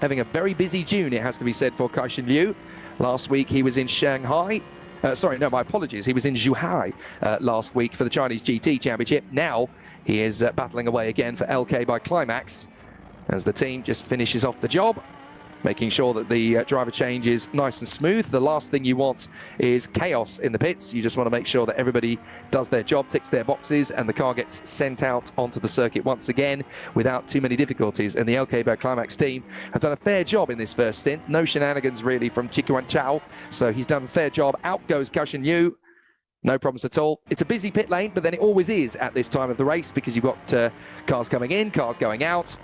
Having a very busy June, it has to be said, for Kaishin Yu. Last week he was in Shanghai. Sorry, no, my apologies. He was in Zhuhai last week for the Chinese GT Championship. Now he is battling away again for LK by Climax as the team just finishes off the job, making sure that the driver change is nice and smooth. The last thing you want is chaos in the pits. You just want to make sure that everybody does their job, ticks their boxes, and the car gets sent out onto the circuit once again without too many difficulties. And the LK by Climax team have done a fair job in this first stint. No shenanigans really from Chikuan Chao, so he's done a fair job. Out goes Kaishin Yu. No problems at all. It's a busy pit lane, but then it always is at this time of the race because you've got cars coming in, cars going out.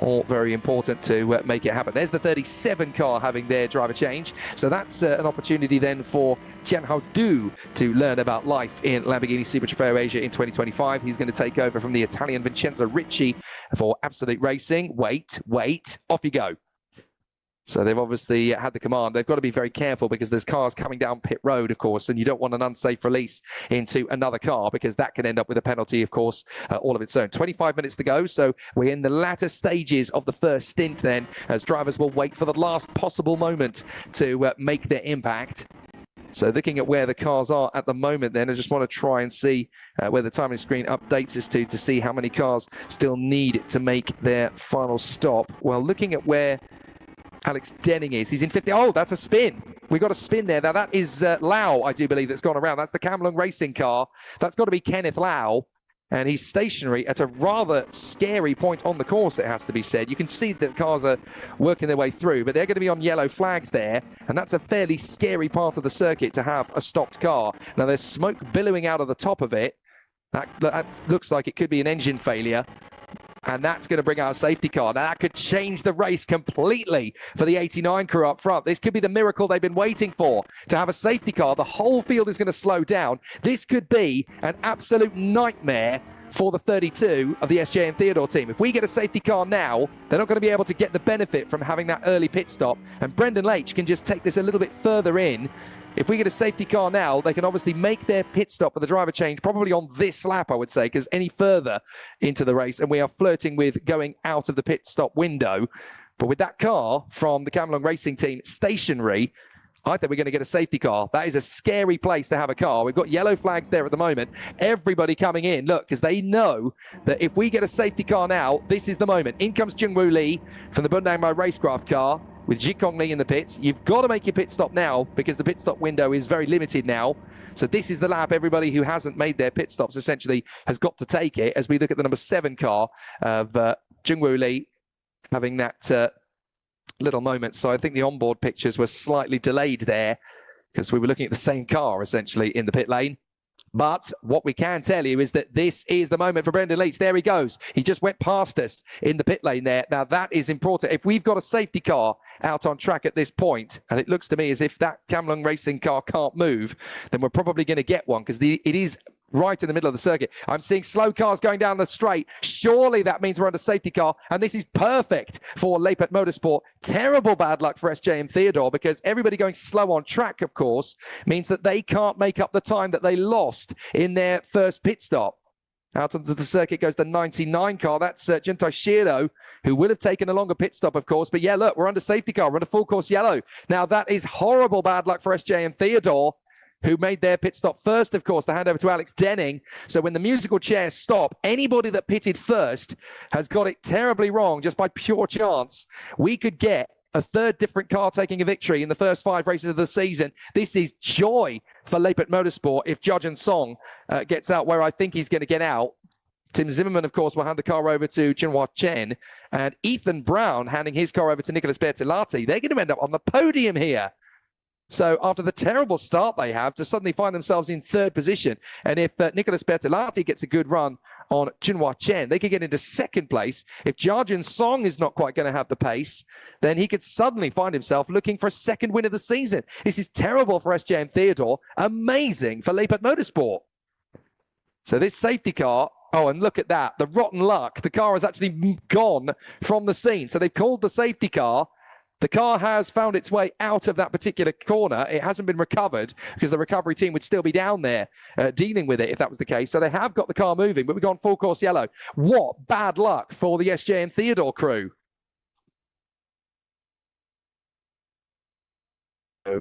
All very important to make it happen. There's the 37 car having their driver change. So that's an opportunity then for Tianhao Du to learn about life in Lamborghini Super Trofeo Asia in 2025. He's going to take over from the Italian Vincenzo Ricci for Absolute Racing. Wait, off you go. So they've obviously had the command. They've got to be very careful because there's cars coming down pit road, of course, and you don't want an unsafe release into another car because that can end up with a penalty, of course, all of its own. 25 minutes to go, so we're in the latter stages of the first stint then, as drivers will wait for the last possible moment to make their impact. So looking at where the cars are at the moment then, I just want to try and see where the timing screen updates us to see how many cars still need to make their final stop. Well, looking at where Alex Denning is, he's in 50. Oh, that's a spin. We got a spin there. Now that is Lau, I do believe, that's gone around. That's the Camlung Racing car. That's got to be Kenneth Lau. And he's stationary at a rather scary point on the course, it has to be said. You can see that the cars are working their way through, but they're going to be on yellow flags there. And that's a fairly scary part of the circuit to have a stopped car. Now there's smoke billowing out of the top of it. That looks like it could be an engine failure. And that's going to bring out a safety car. Now, that could change the race completely for the 89 crew up front. This could be the miracle they've been waiting for, to have a safety car. The whole field is going to slow down. This could be an absolute nightmare for the 32 of the SJ and Theodore team. If we get a safety car now, they're not going to be able to get the benefit from having that early pit stop. And Brendan Leitch can just take this a little bit further in. If we get a safety car now, they can obviously make their pit stop for the driver change probably on this lap, I would say, because any further into the race, and we are flirting with going out of the pit stop window. But with that car from the Camlung Racing team stationary, I think we're going to get a safety car. That is a scary place to have a car. We've got yellow flags there at the moment. Everybody coming in, look, because they know that if we get a safety car now, this is the moment. In comes Jungwoo Lee from the Bundangmai Racecraft car, with Jikong Lee in the pits. You've got to make your pit stop now because the pit stop window is very limited now. So this is the lap everybody who hasn't made their pit stops essentially has got to take it, as we look at the number 7 car of Jungwoo Lee having that little moment. So I think the onboard pictures were slightly delayed there because we were looking at the same car essentially in the pit lane. But what we can tell you is that this is the moment for Brendan Leitch. There he goes. He just went past us in the pit lane there. Now, that is important. If we've got a safety car out on track at this point, and it looks to me as if that Camlung Racing car can't move, then we're probably going to get one because it is right in the middle of the circuit. I'm seeing slow cars going down the straight. Surely that means we're under safety car, and this is perfect for Lepert Motorsport. Terrible bad luck for SJ and Theodore because everybody going slow on track, of course, means that they can't make up the time that they lost in their first pit stop. Out onto the circuit goes the 99 car. That's Juntai Shiro, who would have taken a longer pit stop, of course. But yeah, look, we're under safety car. We're under full course yellow. Now, that is horrible bad luck for SJ and Theodore, who made their pit stop first, of course, to hand over to Alex Denning. So when the musical chairs stop, anybody that pitted first has got it terribly wrong just by pure chance. We could get a third different car taking a victory in the first 5 races of the season. This is joy for Lepert Motorsport if Judgeon Song gets out where I think he's going to get out. Tim Zimmerman, of course, will hand the car over to Chinhua Chen, and Ethan Brown handing his car over to Nicholas Bertolatti. They're going to end up on the podium here. So after the terrible start they have, to suddenly find themselves in 3rd position. And if Nicholas Bertolatti gets a good run on Chinhua Chen, they could get into 2nd place. If Jiajun Song is not quite going to have the pace, then he could suddenly find himself looking for a 2nd win of the season. This is terrible for SJ and Theodore. Amazing for Lepert Motorsport. So this safety car, oh, and look at that. The rotten luck. The car has actually gone from the scene. So they've called the safety car. The car has found its way out of that particular corner. It hasn't been recovered because the recovery team would still be down there dealing with it if that was the case. So they have got the car moving, but we've gone full course yellow. What bad luck for the SJ and Theodore crew.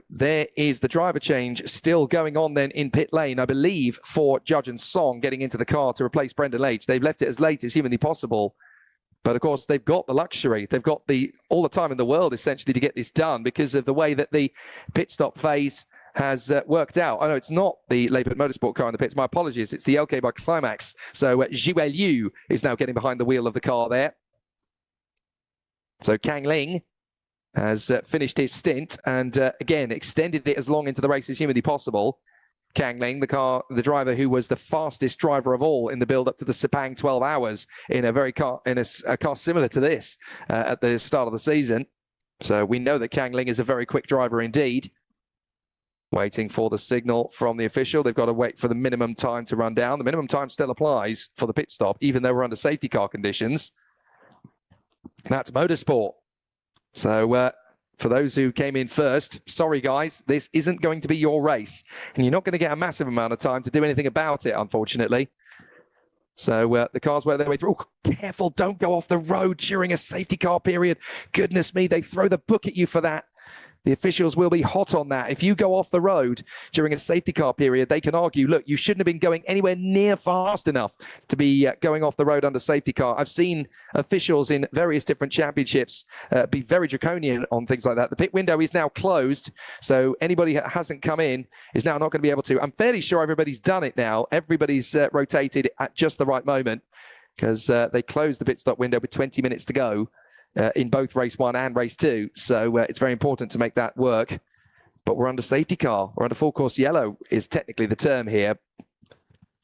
There is the driver change still going on then in pit lane, I believe, for Judge and Song getting into the car to replace Brendan Leitch. They've left it as late as humanly possible. But of course, they've got the luxury. They've got all the time in the world, essentially, to get this done because of the way that the pit stop phase has worked out. I know it's not the Labour Motorsport car in the pits. My apologies. It's the LK by Climax. So Jiwei Liu is now getting behind the wheel of the car there. So Kang Ling has finished his stint and, again, extended it as long into the race as humanly possible. Kang Ling, the driver who was the fastest driver of all in the build-up to the Sepang 12 hours in a car similar to this at the start of the season. So we know that Kang Ling is a very quick driver indeed. Waiting for the signal from the official. They've got to wait for the minimum time to run down. The minimum time still applies for the pit stop, even though we're under safety car conditions. That's motorsport. So for those who came in first, sorry guys, this isn't going to be your race. And you're not going to get a massive amount of time to do anything about it, unfortunately. So the cars work their way through. Oh, careful, don't go off the road during a safety car period. Goodness me, they throw the book at you for that. The officials will be hot on that. If you go off the road during a safety car period, they can argue, look, you shouldn't have been going anywhere near fast enough to be going off the road under safety car. I've seen officials in various different championships be very draconian on things like that. The pit window is now closed, so anybody that hasn't come in is now not going to be able to. I'm fairly sure everybody's done it now. Everybody's rotated at just the right moment because they closed the pit stop window with 20 minutes to go. In both race 1 and race 2. So it's very important to make that work. But we're under safety car. We're under full course yellow is technically the term here.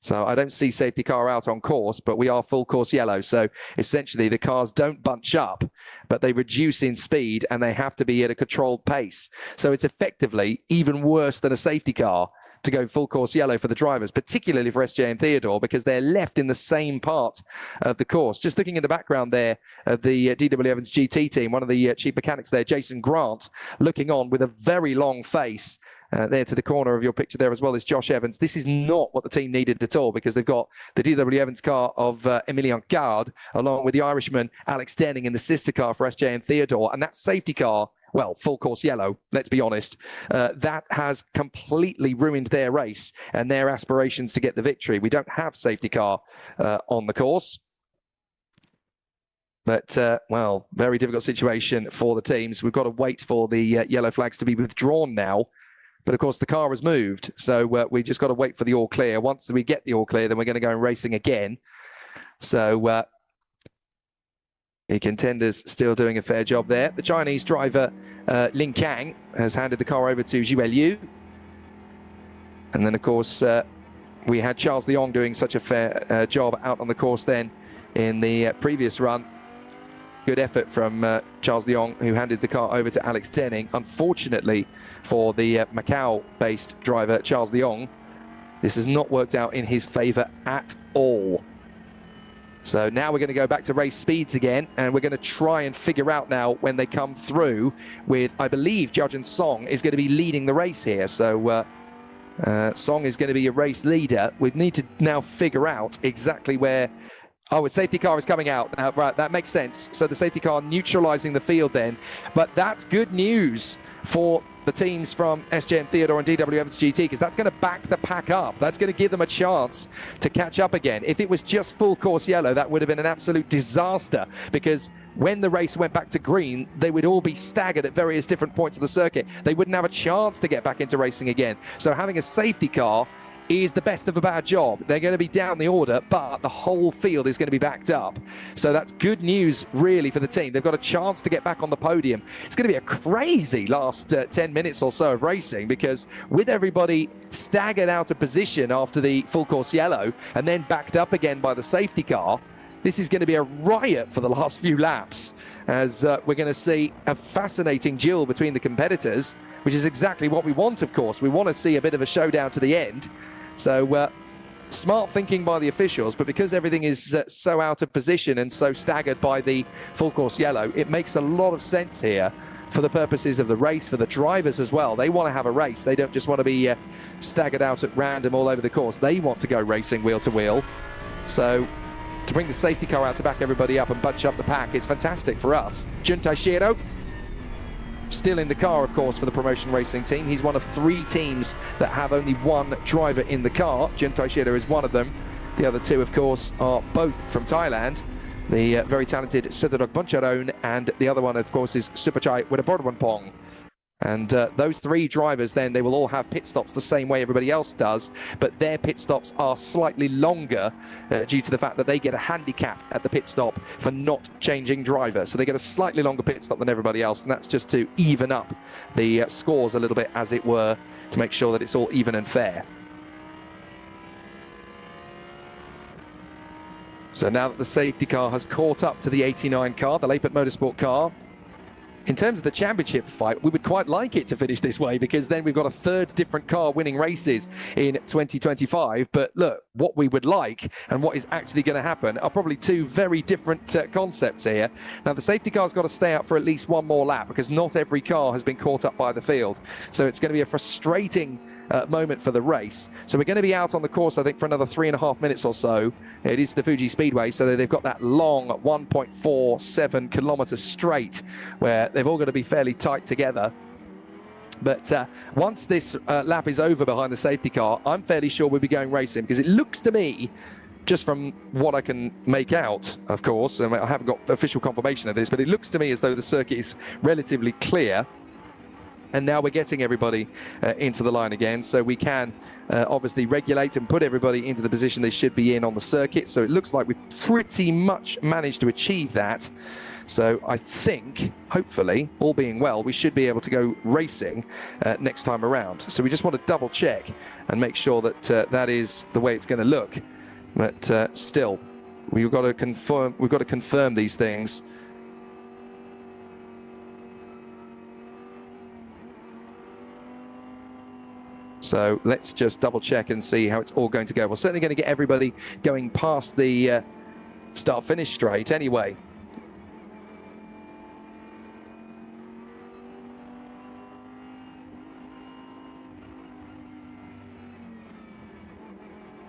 So I don't see safety car out on course, but we are full course yellow. So essentially the cars don't bunch up, but they reduce in speed and they have to be at a controlled pace. So it's effectively even worse than a safety car to go full course yellow for the drivers, particularly for SJ and Theodore, because they're left in the same part of the course. Just looking in the background there of the DW Evans GT team, one of the chief mechanics there, Jason Grant, looking on with a very long face. There to the corner of your picture there as well as Josh Evans. This is not what the team needed at all because they've got the DW Evans car of Emilien Gard along with the Irishman Alex Denning in the sister car for SJ and Theodore. And that safety car, well, full course yellow, let's be honest, that has completely ruined their race and their aspirations to get the victory. We don't have safety car on the course. But, well, very difficult situation for the teams. We've got to wait for the yellow flags to be withdrawn now. But, of course, the car has moved. So we just got to wait for the all clear. Once we get the all clear, then we're going to go racing again. So the contenders still doing a fair job there. The Chinese driver, Lin Kang, has handed the car over to Jiwei Liu. And then, of course, we had Charles Leong doing such a fair job out on the course then in the previous run. Good effort from Charles Leong, who handed the car over to Alex Denning. Unfortunately for the Macau-based driver, Charles Leong, this has not worked out in his favour at all. So now we're going to go back to race speeds again, and we're going to try and figure out now when they come through with, I believe, Judge and Song is going to be leading the race here. So Song is going to be a race leader. We need to now figure out exactly where... Oh, a safety car is coming out. Right, that makes sense. So the safety car neutralising the field then. But that's good news for the teams from SJ and Theodore and DW Evans GT, because that's going to back the pack up. That's going to give them a chance to catch up again. If it was just full course yellow, that would have been an absolute disaster, because when the race went back to green, they would all be staggered at various different points of the circuit. They wouldn't have a chance to get back into racing again. So having a safety car is the best of a bad job. They're going to be down the order, but the whole field is going to be backed up. So that's good news, really, for the team. They've got a chance to get back on the podium. It's going to be a crazy last 10 minutes or so of racing, because with everybody staggered out of position after the full course yellow and then backed up again by the safety car, this is going to be a riot for the last few laps, as we're going to see a fascinating duel between the competitors, which is exactly what we want, of course. We want to see a bit of a showdown to the end. So Smart thinking by the officials, but because everything is so out of position and so staggered by the full course yellow, it makes a lot of sense here for the purposes of the race, for the drivers as well. They want to have a race. They don't just want to be staggered out at random all over the course. They want to go racing wheel to wheel. So to bring the safety car out to back everybody up and bunch up the pack is fantastic for us. Jun Taishiro still in the car, of course, for the promotion racing team. He's one of 3 teams that have only 1 driver in the car. Jun Taishiro is one of them. The other 2, of course, are both from Thailand. The very talented Sutadok Boncharon, and the other one, of course, is Supachai Widaborwanpong. And those 3 drivers, then, they will all have pit stops the same way everybody else does, but their pit stops are slightly longer due to the fact that they get a handicap at the pit stop for not changing driver. So they get a slightly longer pit stop than everybody else, and that's just to even up the scores a little bit, as it were, to make sure that it's all even and fair. So now that the safety car has caught up to the 89 car, the Lepert Motorsport car, in terms of the championship fight, we would quite like it to finish this way, because then we've got a 3rd different car winning races in 2025. But look, what we would like and what is actually going to happen are probably 2 very different concepts here. Now, the safety car's got to stay out for at least 1 more lap, because not every car has been caught up by the field. So it's going to be a frustrating moment for the race. So we're going to be out on the course, I think, for another 3.5 minutes or so. It is the Fuji Speedway, so they've got that long 1.47 kilometers straight where they've all got to be fairly tight together. But once this lap is over behind the safety car, I'm fairly sure we'll be going racing, because it looks to me, just from what I can make out, of course, and I haven't got official confirmation of this, but it looks to me as though the circuit is relatively clear. And now we're getting everybody into the line again, so we can obviously regulate and put everybody into the position they should be in on the circuit. So it looks like we've pretty much managed to achieve that. So I think, hopefully, all being well, we should be able to go racing next time around. So we just want to double check and make sure that that is the way it's going to look. But still, we've got to confirm these things. So let's just double check and see how it's all going to go. We're certainly going to get everybody going past the start-finish straight anyway.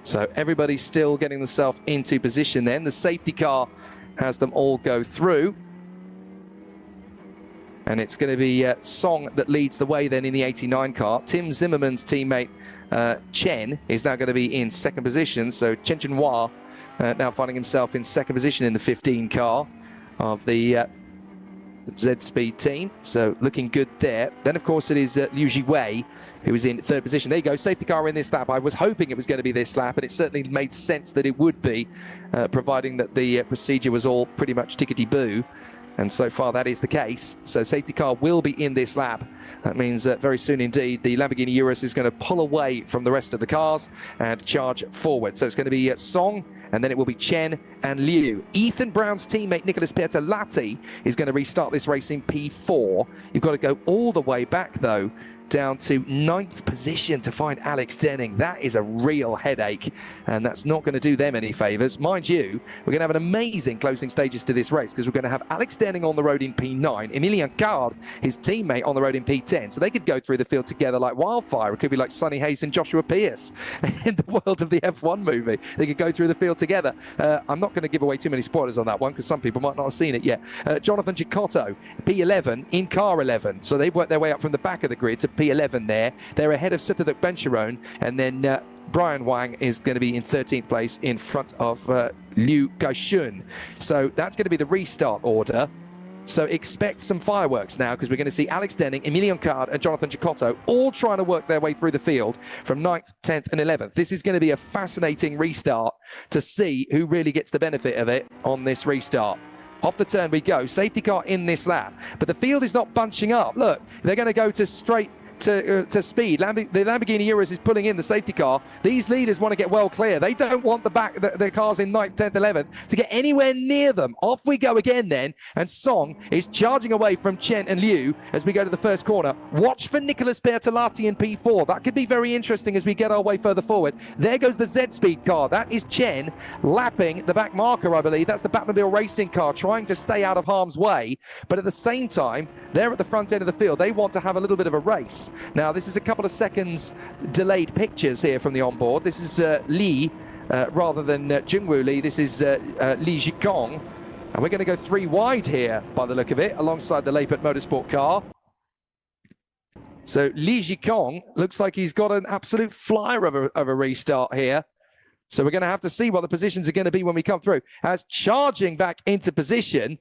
So everybody's still getting themselves into position then. The safety car has them all go through. And it's going to be Song that leads the way then in the 89 car. Tim Zimmerman's teammate Chen is now going to be in 2nd position. So Chen Chenhua now finding himself in 2nd position in the 15 car of the Z-Speed team. So looking good there. Then, of course, it is Liu Jiwei who is in 3rd position. There you go, safety car in this lap. I was hoping it was going to be this lap, and it certainly made sense that it would be, providing that the procedure was all pretty much tickety-boo. And so far that is the case. So safety car will be in this lap. That means very soon indeed the Lamborghini Urus is going to pull away from the rest of the cars and charge forward. So it's going to be Song, and then it will be Chen and Liu. Ethan Brown's teammate Nicholas Piertalatti is going to restart this race in P4. You've got to go all the way back though, down to 9th position to find Alex Denning. That is a real headache, and that's not going to do them any favours. Mind you, we're going to have an amazing closing stages to this race, because we're going to have Alex Denning on the road in P9, Emilian Card, his teammate, on the road in P10. So they could go through the field together like wildfire. It could be like Sonny Hayes and Joshua Pierce in the world of the F1 movie. They could go through the field together. I'm not going to give away too many spoilers on that one, because some people might not have seen it yet. Jonathan Chicotto, P11 in car 11. So they've worked their way up from the back of the grid to P11 there. They're ahead of Sutadok Bencharon, and then Brian Wang is going to be in 13th place in front of Liu Gaishun. So that's going to be the restart order. So expect some fireworks now, because we're going to see Alex Denning, Emilian Card and Jonathan Chicotto all trying to work their way through the field from 9th, 10th and 11th. This is going to be a fascinating restart to see who really gets the benefit of it on this restart. Off the turn we go. Safety car in this lap, but the field is not bunching up. Look, they're going to go to straight to speed. The Lamborghini Urus is pulling in the safety car. These leaders want to get well clear. They don't want the cars in 9th, 10th, 11th to get anywhere near them. Off we go again then, and Song is charging away from Chen and Liu as we go to the first corner. Watch for Nicholas Bertolatti in P4. That could be very interesting as we get our way further forward. There goes the Z-Speed car. That is Chen lapping the back marker, I believe. That's the Batmobile racing car trying to stay out of harm's way. But at the same time, they're at the front end of the field. They want to have a little bit of a race. Now, this is a couple of seconds delayed pictures here from the onboard. This is Li, rather than Jungwoo Li. This is Li Jikong. And we're going to go 3 wide here, by the look of it, alongside the Lepert Motorsport car. So Li Jikong looks like he's got an absolute flyer of a restart here. So we're going to have to see what the positions are going to be when we come through. As charging back into position,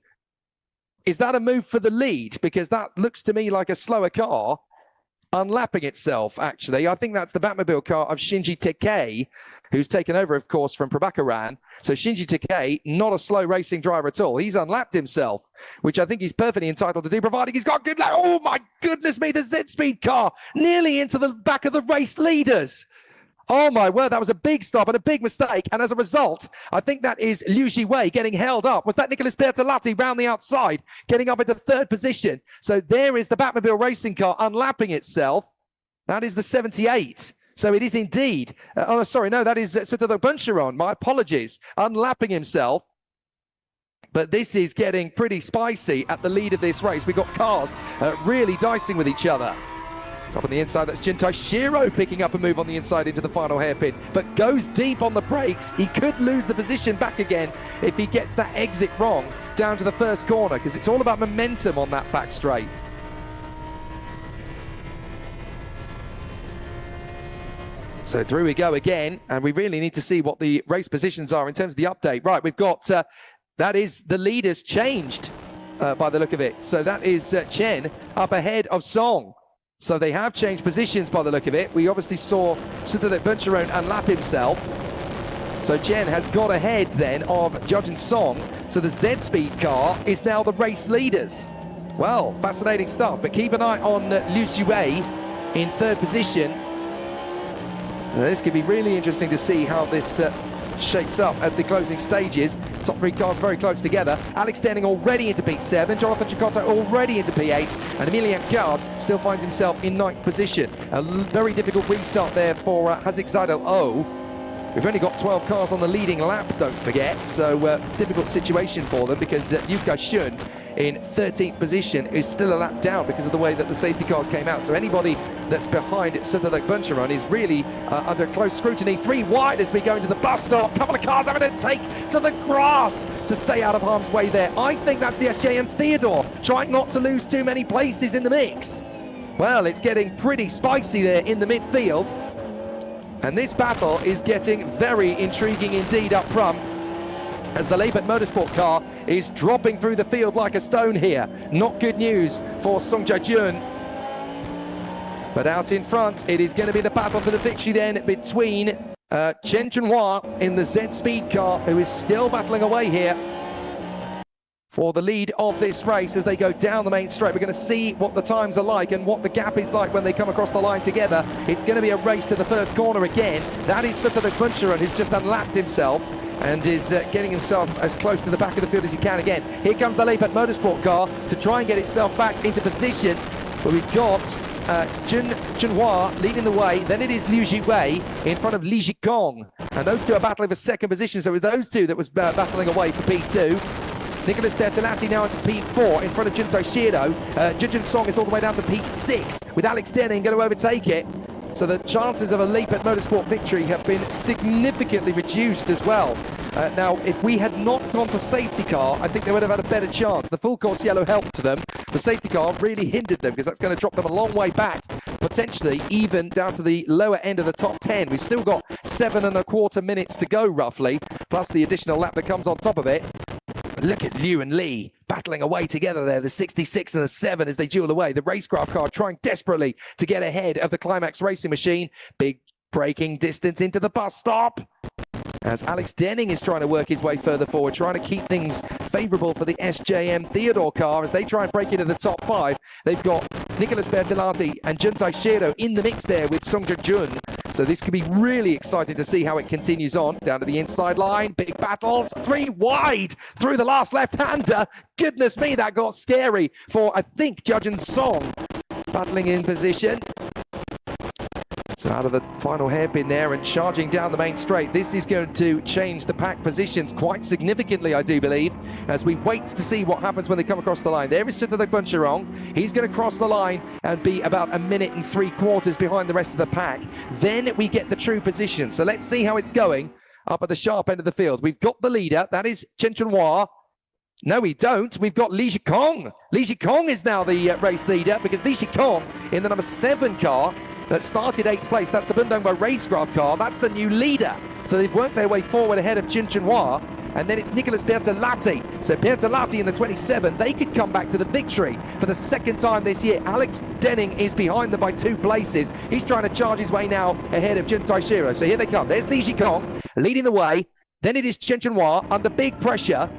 is that a move for the lead? Because that looks to me like a slower car unlapping itself, actually. I think that's the Batmobile car of Shinji Takei, who's taken over, of course, from Prabhakaran. So Shinji Takei, not a slow racing driver at all. He's unlapped himself, which I think he's perfectly entitled to do, providing he's got good lap. Oh, my goodness me, the Z-Speed car nearly into the back of the race leaders. Oh, my word, that was a big stop and a big mistake. And as a result, I think that is Liu Jiwei getting held up. Was that Nicholas Bertolatti round the outside, getting up into 3rd position? So there is the Batmobile racing car unlapping itself. That is the 78. So it is indeed. Oh, sorry, no, that is Sutter Buncheron. My apologies. Unlapping himself. But this is getting pretty spicy at the lead of this race. We've got cars really dicing with each other. Top on the inside, that's Juntai Shiro picking up a move on the inside into the final hairpin, but goes deep on the brakes. He could lose the position back again if he gets that exit wrong down to the first corner, because it's all about momentum on that back straight. So through we go again, and we really need to see what the race positions are in terms of the update. Right, we've got, that is the leaders changed by the look of it. So that is Chen up ahead of Song. So they have changed positions by the look of it. We obviously saw Sudelet Buncheron unlap himself. So Chen has got ahead then of Judge Song. So the Z-Speed car is now the race leaders. Well, fascinating stuff. But keep an eye on Liu Xue in 3rd position. This could be really interesting to see how this shapes up at the closing stages. Top 3 cars very close together. Alex Denning already into P7, Jonathan Chicotto already into P8, and Emilian Card still finds himself in 9th position. A very difficult restart there for Hazik Zaidel O. We've only got 12 cars on the leading lap, don't forget, so difficult situation for them, because Yuka Shun in 13th position is still a lap down because of the way that the safety cars came out. So anybody that's behind Suthadek Buncheron is really under close scrutiny. 3 wide as we go into the bus stop. Couple of cars having to take to the grass to stay out of harm's way there. I think that's the SJM Theodore trying not to lose too many places in the mix. Well, it's getting pretty spicy there in the midfield. And this battle is getting very intriguing indeed up front, as the Lepert Motorsport car is dropping through the field like a stone here. Not good news for Song Jae-jun. But out in front, it is going to be the battle for the victory then between Chen Chunhua in the Z-Speed car, who is still battling away here for the lead of this race as they go down the main straight. We're going to see what the times are like and what the gap is like when they come across the line together. It's going to be a race to the first corner again. That is Suthadek Buncheron, who's just unlapped himself and is getting himself as close to the back of the field as he can again. Here comes the Lepert Motorsport car to try and get itself back into position. But we've got Chunhua leading the way. Then it is Liu Jiwei in front of Li Jikong. And those two are battling for second position. So it was those two that was battling away for P2. Nicholas Bertolatti now into P4 in front of Juntai Shiro. Jujun Song is all the way down to P6 with Alex Denning going to overtake it. So the chances of a Lepert Motorsport victory have been significantly reduced as well. Now, if we had not gone to safety car, I think they would have had a better chance. The full course yellow helped them. The safety car really hindered them, because that's going to drop them a long way back, potentially even down to the lower end of the top 10. We've still got 7.25 minutes to go, roughly, plus the additional lap that comes on top of it. Look at Liu and Lee battling away together there, the 66 and the 7 as they duel away. The racecraft car trying desperately to get ahead of the Climax Racing Machine. Big braking distance into the bus stop. as Alex Denning is trying to work his way further forward, trying to keep things favourable for the SJM Theodore car as they try and break into the top 5. They've got Nicholas Bertolatti and Juntai Shiro in the mix there with Sung Jun. So this could be really exciting to see how it continues on. Down to the inside line, big battles, 3 wide through the last left-hander. Goodness me, that got scary for, I think, Judge Song battling in position. So out of the final hairpin there and charging down the main straight. This is going to change the pack positions quite significantly, I do believe, as we wait to see what happens when they come across the line. There is Stint Buncherong. He's going to cross the line and be about 1 minute and 3/4 behind the rest of the pack. Then we get the true position. So let's see how it's going up at the sharp end of the field. We've got the leader. That is Chen Chunhua. No, we don't. We've got Li Zhikong. Li Zhikong is now the race leader because Li Zhikong in the number 7 car that started 8th place. That's the Bundongbo Racecraft car. That's the new leader. So they've worked their way forward ahead of Chen Chunhua. And then it's Nicholas Bertolatti. So Bertolatti in the 27, they could come back to the victory for the 2nd time this year. Alex Denning is behind them by 2 places. He's trying to charge his way now ahead of Juntai Shiro. So here they come. There's Li Zhikong leading the way. Then it is Chen Chunhua under big pressure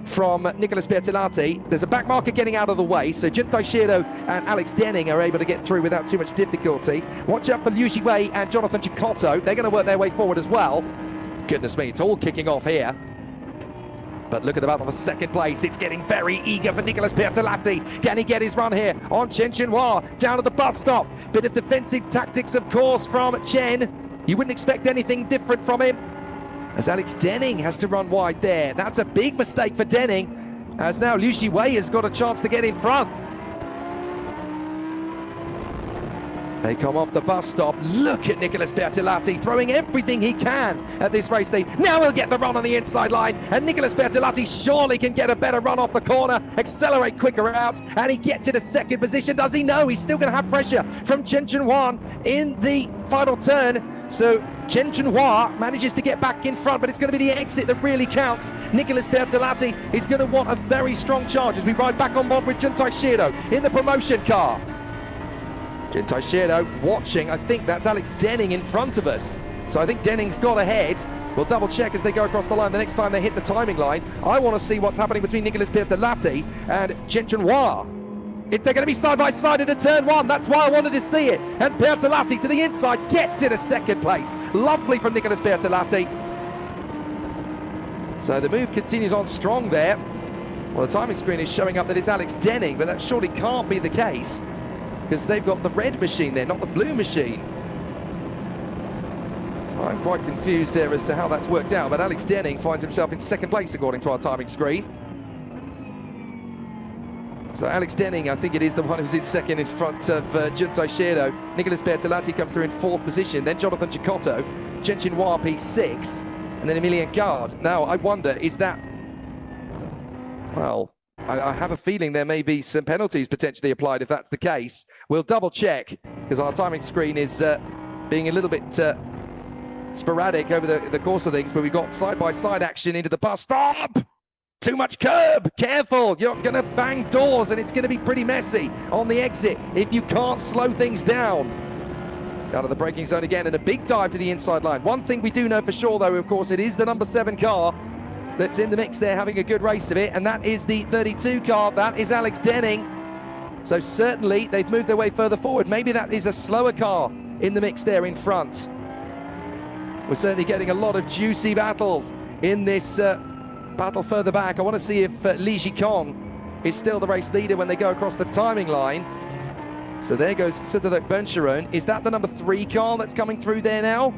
from Nicholas Bertolatti. There's a back marker getting out of the way, so Juntai Shiro and Alex Denning are able to get through without too much difficulty. Watch out for Liu Xiwei and Jonathan Chikotto. They're going to work their way forward as well. Goodness me, it's all kicking off here. But look at the battle for 2nd place. It's getting very eager for Nicholas Bertolatti. Can he get his run here on Chen Chunhua? Down at the bus stop. Bit of defensive tactics, of course, from Chen. You wouldn't expect anything different from him, as Alex Denning has to run wide there. That's a big mistake for Denning, as now Liu Xiwei has got a chance to get in front. They come off the bus stop. Look at Nicholas Bertolatti throwing everything he can at this race lead. Now he'll get the run on the inside line, and Nicholas Bertolatti surely can get a better run off the corner, accelerate quicker out, and he gets into 2nd position. Does he? No, he's still going to have pressure from Chen Chunhua in the final turn. So Chen Chunhua manages to get back in front, but it's going to be the exit that really counts. Nicholas Bertolatti is going to want a very strong charge as we ride back on board with Juntai Shiro in the promotion car. Juntai Shiro watching. I think that's Alex Denning in front of us. So I think Denning's got ahead. We'll double check as they go across the line the next time they hit the timing line. I want to see what's happening between Nicholas Bertolatti and Chen Chunhua. If they're going to be side by side into turn 1, that's why I wanted to see it. And Bertolatti to the inside gets in a 2nd place. Lovely from Nicholas Bertolatti. So the move continues on strong there. Well, the timing screen is showing up that it's Alex Denning, but that surely can't be the case, because they've got the red machine there, not the blue machine. I'm quite confused there as to how that's worked out, but Alex Denning finds himself in 2nd place according to our timing screen. So Alex Denning, I think it is the one who's in 2nd in front of Juntai Shiro. Nicholas Bertolatti comes through in 4th position, then Jonathan Chikotto, Chen Chunhua P6, and then Emilien Gard. Now, I wonder, is that... Well, I have a feeling there may be some penalties potentially applied if that's the case. We'll double check, because our timing screen is being a little bit sporadic over the course of things, but we've got side-by-side action into the bus stop. Too much curb. Careful. You're going to bang doors, and it's going to be pretty messy on the exit if you can't slow things down. Down to the braking zone again, and a big dive to the inside line. One thing we do know for sure, though, of course, it is the number 7 car that's in the mix there, having a good race of it, and that is the 32 car. That is Alex Denning. So certainly they've moved their way further forward. Maybe that is a slower car in the mix there in front. We're certainly getting a lot of juicy battles in this battle further back. I want to see if Li Zhikong is still the race leader when they go across the timing line. So there goes Sutadok Bencharon. Is that the number 3 car that's coming through there now?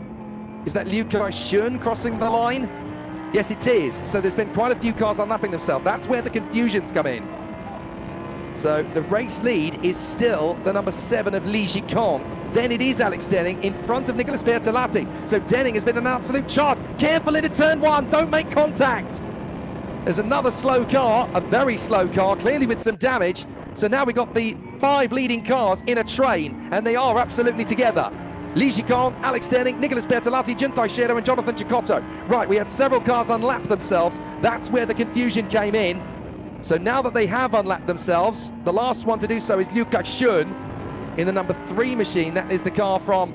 Is that Liu Kai-shun crossing the line? Yes, it is. So there's been quite a few cars unlapping themselves. That's where the confusions come in. So the race lead is still the number 7 of Li Zhikong. Then it is Alex Denning in front of Nicholas Bertolatti. So Denning has been an absolute charge. Careful into turn 1, don't make contact. There's another slow car, a very slow car, clearly with some damage. So now we've got the 5 leading cars in a train, and they are absolutely together. Li Zhikong, Alex Denning, Nicholas Bertolatti, Juntai Shiro, and Jonathan Chikotto. Right, we had several cars unlap themselves. That's where the confusion came in. So now that they have unlapped themselves, the last one to do so is Liu Kai-shun in the number 3 machine. That is the car from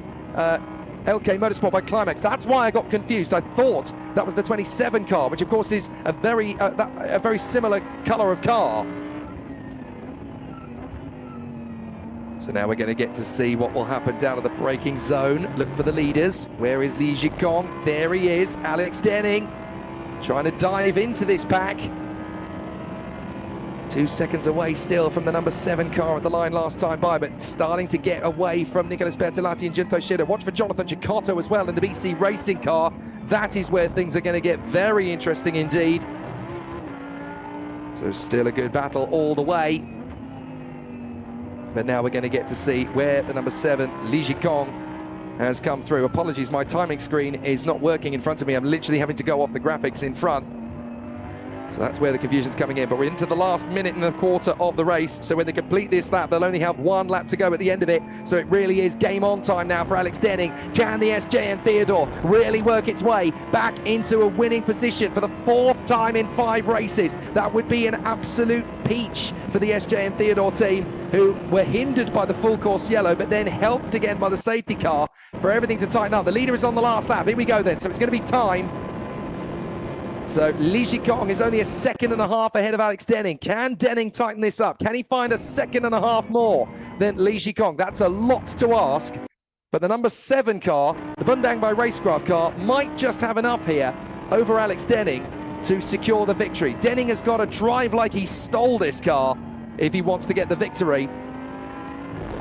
LK Motorsport by Climax. That's why I got confused. I thought that was the 27 car, which of course is a very similar colour of car. So now we're going to get to see what will happen down at the braking zone. Look for the leaders. Where is Li Jikong? There he is, Alex Denning, trying to dive into this pack. 2 seconds away still from the number 7 car at the line last time by, but starting to get away from Nicholas Bertolatti and Junto Shida. Watch for Jonathan Cecotto as well in the BC Racing car. That is where things are going to get very interesting indeed. So still a good battle all the way. But now we're going to get to see where the number 7, Li Jikong, has come through. Apologies, my timing screen is not working in front of me. I'm literally having to go off the graphics in front. So that's where the confusion's coming in. But we're into the last minute and a quarter of the race. So when they complete this lap, they'll only have 1 lap to go at the end of it. So it really is game on time now for Alex Denning. Can the SJM Theodore really work its way back into a winning position for the 4th time in 5 races? That would be an absolute peach for the SJM Theodore team, who were hindered by the full course yellow, but then helped again by the safety car for everything to tighten up. The leader is on the last lap. Here we go then. So it's going to be time. So Li Jikong is only 1.5 seconds ahead of Alex Denning. Can Denning tighten this up? Can he find 1.5 seconds more than Li Jikong? That's a lot to ask. But the number 7 car, the Bundang by Racecraft car, might just have enough here over Alex Denning to secure the victory. Denning has got to drive like he stole this car if he wants to get the victory.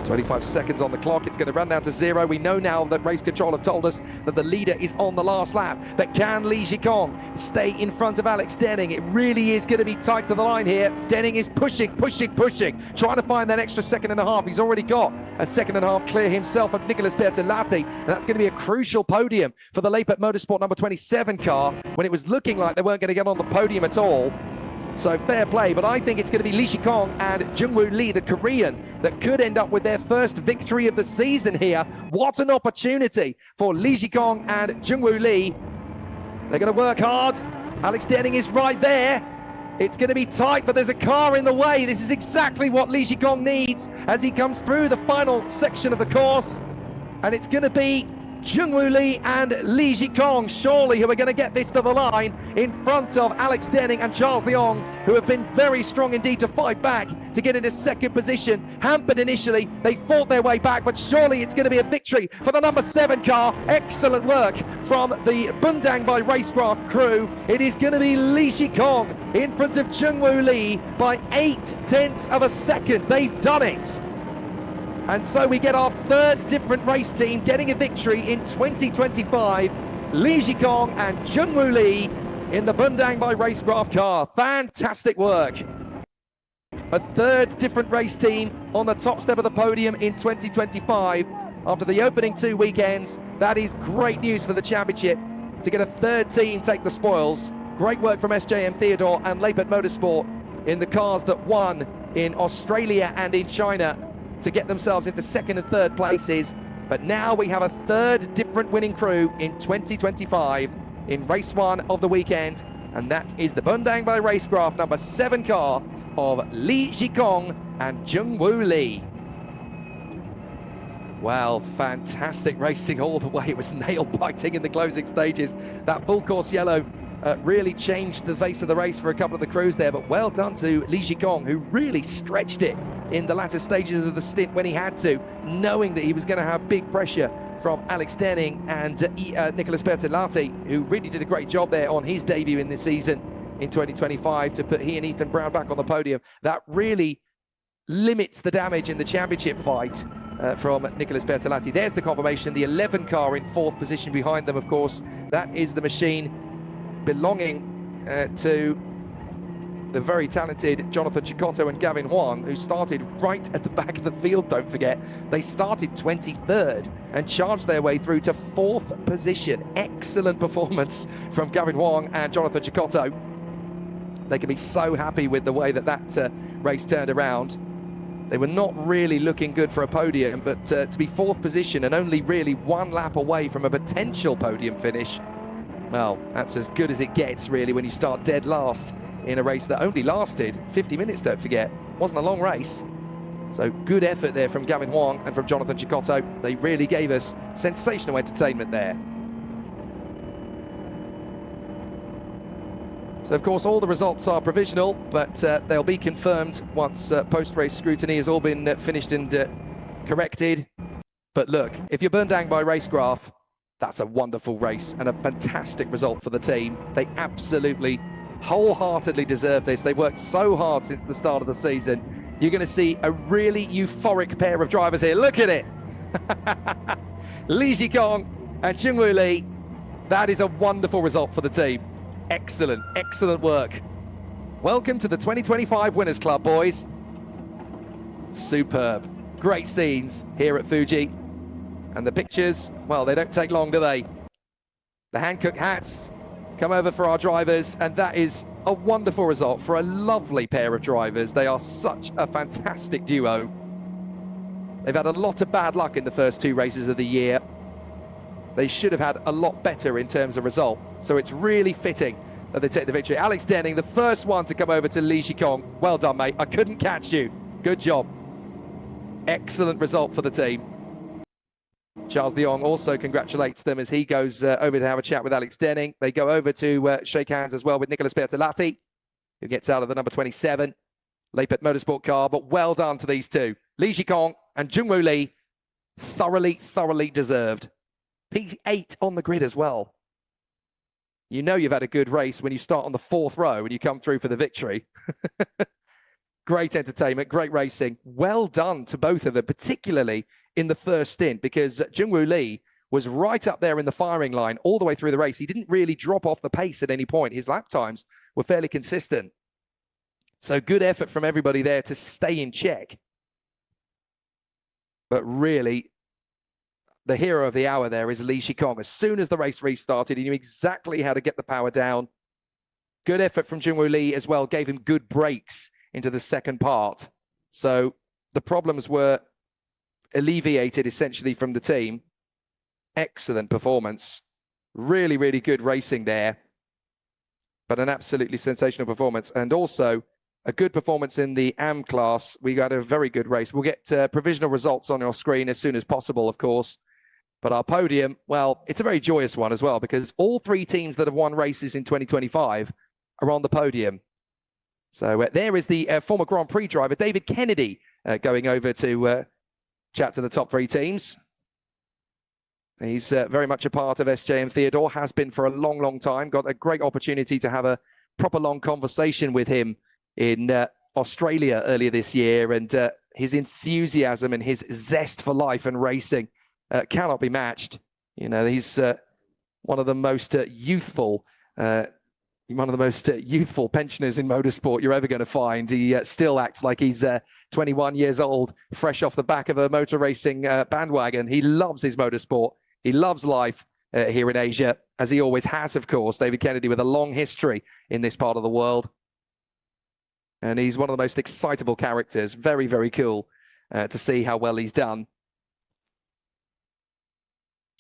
25 seconds on the clock. It's going to run down to 0. We know now that Race Control have told us that the leader is on the last lap. But can Li Jikong stay in front of Alex Denning? It really is going to be tight to the line here. Denning is pushing, trying to find that extra 1.5 seconds. He's already got 1.5 seconds clear himself of Nicholas Bertolatti. And that's going to be a crucial podium for the Lepert Motorsport number 27 car, when it was looking like they weren't going to get on the podium at all. So fair play, but I think it's going to be Li Jikong and Jungwoo Lee, the Korean, that could end up with their first victory of the season here. What an opportunity for Li Jikong and Jungwoo Lee. They're going to work hard. Alex Denning is right there. It's going to be tight, but there's a car in the way. This is exactly what Li Jikong needs as he comes through the final section of the course. And it's going to be Jungwoo Lee and Li Jikong, surely, who are going to get this to the line in front of Alex Denning and Charles Leong, who have been very strong indeed to fight back to get into 2nd position. Hampered initially, they fought their way back, but surely it's going to be a victory for the number 7 car. Excellent work from the Bundang by Racecraft crew. It is going to be Li Jikong in front of Jungwoo Lee by 0.8 seconds. They've done it. And so we get our 3rd different race team getting a victory in 2025. Li Jikong and Jungwoo Lee in the Bundang by Racecraft car. Fantastic work. A 3rd different race team on the top step of the podium in 2025. After the opening 2 weekends, that is great news for the championship. To get a 3rd team take the spoils. Great work from SJM Theodore and Lepert Motorsport in the cars that won in Australia and in China to get themselves into 2nd and 3rd places. But now we have a 3rd different winning crew in 2025 in race 1 of the weekend, and that is the Bundang by Racecraft number 7 car of Li Jikong and Jungwoo Lee. Well, fantastic racing all the way. It was nail-biting in the closing stages. That full course yellow really changed the face of the race for a couple of the crews there, but well done to Li Jikong, who really stretched it in the latter stages of the stint when he had to, knowing that he was going to have big pressure from Alex Denning and Nicholas Bertolatti, who really did a great job there on his debut in this season in 2025 to put he and Ethan Brown back on the podium. That really limits the damage in the championship fight from Nicholas Bertolatti. There's the confirmation, the 11 car in 4th position behind them, of course. That is the machine belonging to the very talented Jonathan Cecotto and Gavin Huang, who started right at the back of the field, don't forget. They started 23rd and charged their way through to 4th position. Excellent performance from Gavin Huang and Jonathan Cecotto. They can be so happy with the way that that race turned around. They were not really looking good for a podium, but to be 4th position and only really 1 lap away from a potential podium finish, well, that's as good as it gets, really, when you start dead last in a race that only lasted 50 minutes, don't forget. Wasn't a long race. So good effort there from Gavin Huang and from Jonathan Chicotto. They really gave us sensational entertainment there. So, of course, all the results are provisional, but they'll be confirmed once post-race scrutiny has all been finished and corrected. But look, if you're burned down by Racecraft, that's a wonderful race and a fantastic result for the team. They absolutely, wholeheartedly deserve this. They've worked so hard since the start of the season. You're going to see a really euphoric pair of drivers here. Look at it. Li Jikong and Jungwoo Lee. That is a wonderful result for the team. Excellent, excellent work. Welcome to the 2025 Winners Club, boys. Superb. Great scenes here at Fuji. And the pictures, well, they don't take long, do they? The hand-cooked hats come over for our drivers, and that is a wonderful result for a lovely pair of drivers. They are such a fantastic duo. They've had a lot of bad luck in the first two races of the year. They should have had a lot better in terms of result. So it's really fitting that they take the victory. Alex Denning, the first one to come over to Li Jikong. Well done, mate. I couldn't catch you. Good job. Excellent result for the team. Charles de Jong also congratulates them as he goes over to have a chat with Alex Denning. They go over to shake hands as well with Nicolas Bertolatti, who gets out of the number 27 Lepet Motorsport car. But well done to these two. Li Jikong and Jungwoo Lee, thoroughly deserved. P8 on the grid as well. You know you've had a good race when you start on the 4th row and you come through for the victory. Great entertainment, great racing. Well done to both of them, particularly in the first stint, because Jungwoo Lee was right up there in the firing line all the way through the race. He didn't really drop off the pace at any point. His lap times were fairly consistent. So good effort from everybody there to stay in check. But really, the hero of the hour there is Li Jikong. As soon as the race restarted, he knew exactly how to get the power down. Good effort from Jungwoo Lee as well, gave him good brakes into the second part. So the problems were alleviated essentially from the team. Excellent performance. Really good racing there. But an absolutely sensational performance. And also a good performance in the AM class. We got a very good race. We'll get provisional results on your screen as soon as possible, of course. But our podium, well, it's a very joyous one as well, because all three teams that have won races in 2025 are on the podium. So there is the former Grand Prix driver, David Kennedy, going over to chat to the top three teams. He's very much a part of SJM Theodore, has been for a long time. Got a great opportunity to have a proper long conversation with him in Australia earlier this year. And his enthusiasm and his zest for life and racing cannot be matched. You know, he's one of the most youthful pensioners in motorsport you're ever going to find. He still acts like he's 21 years old, fresh off the back of a motor racing bandwagon. He loves his motorsport. He loves life here in Asia, as he always has, of course. David Kennedy with a long history in this part of the world. And he's one of the most excitable characters. Very cool to see how well he's done.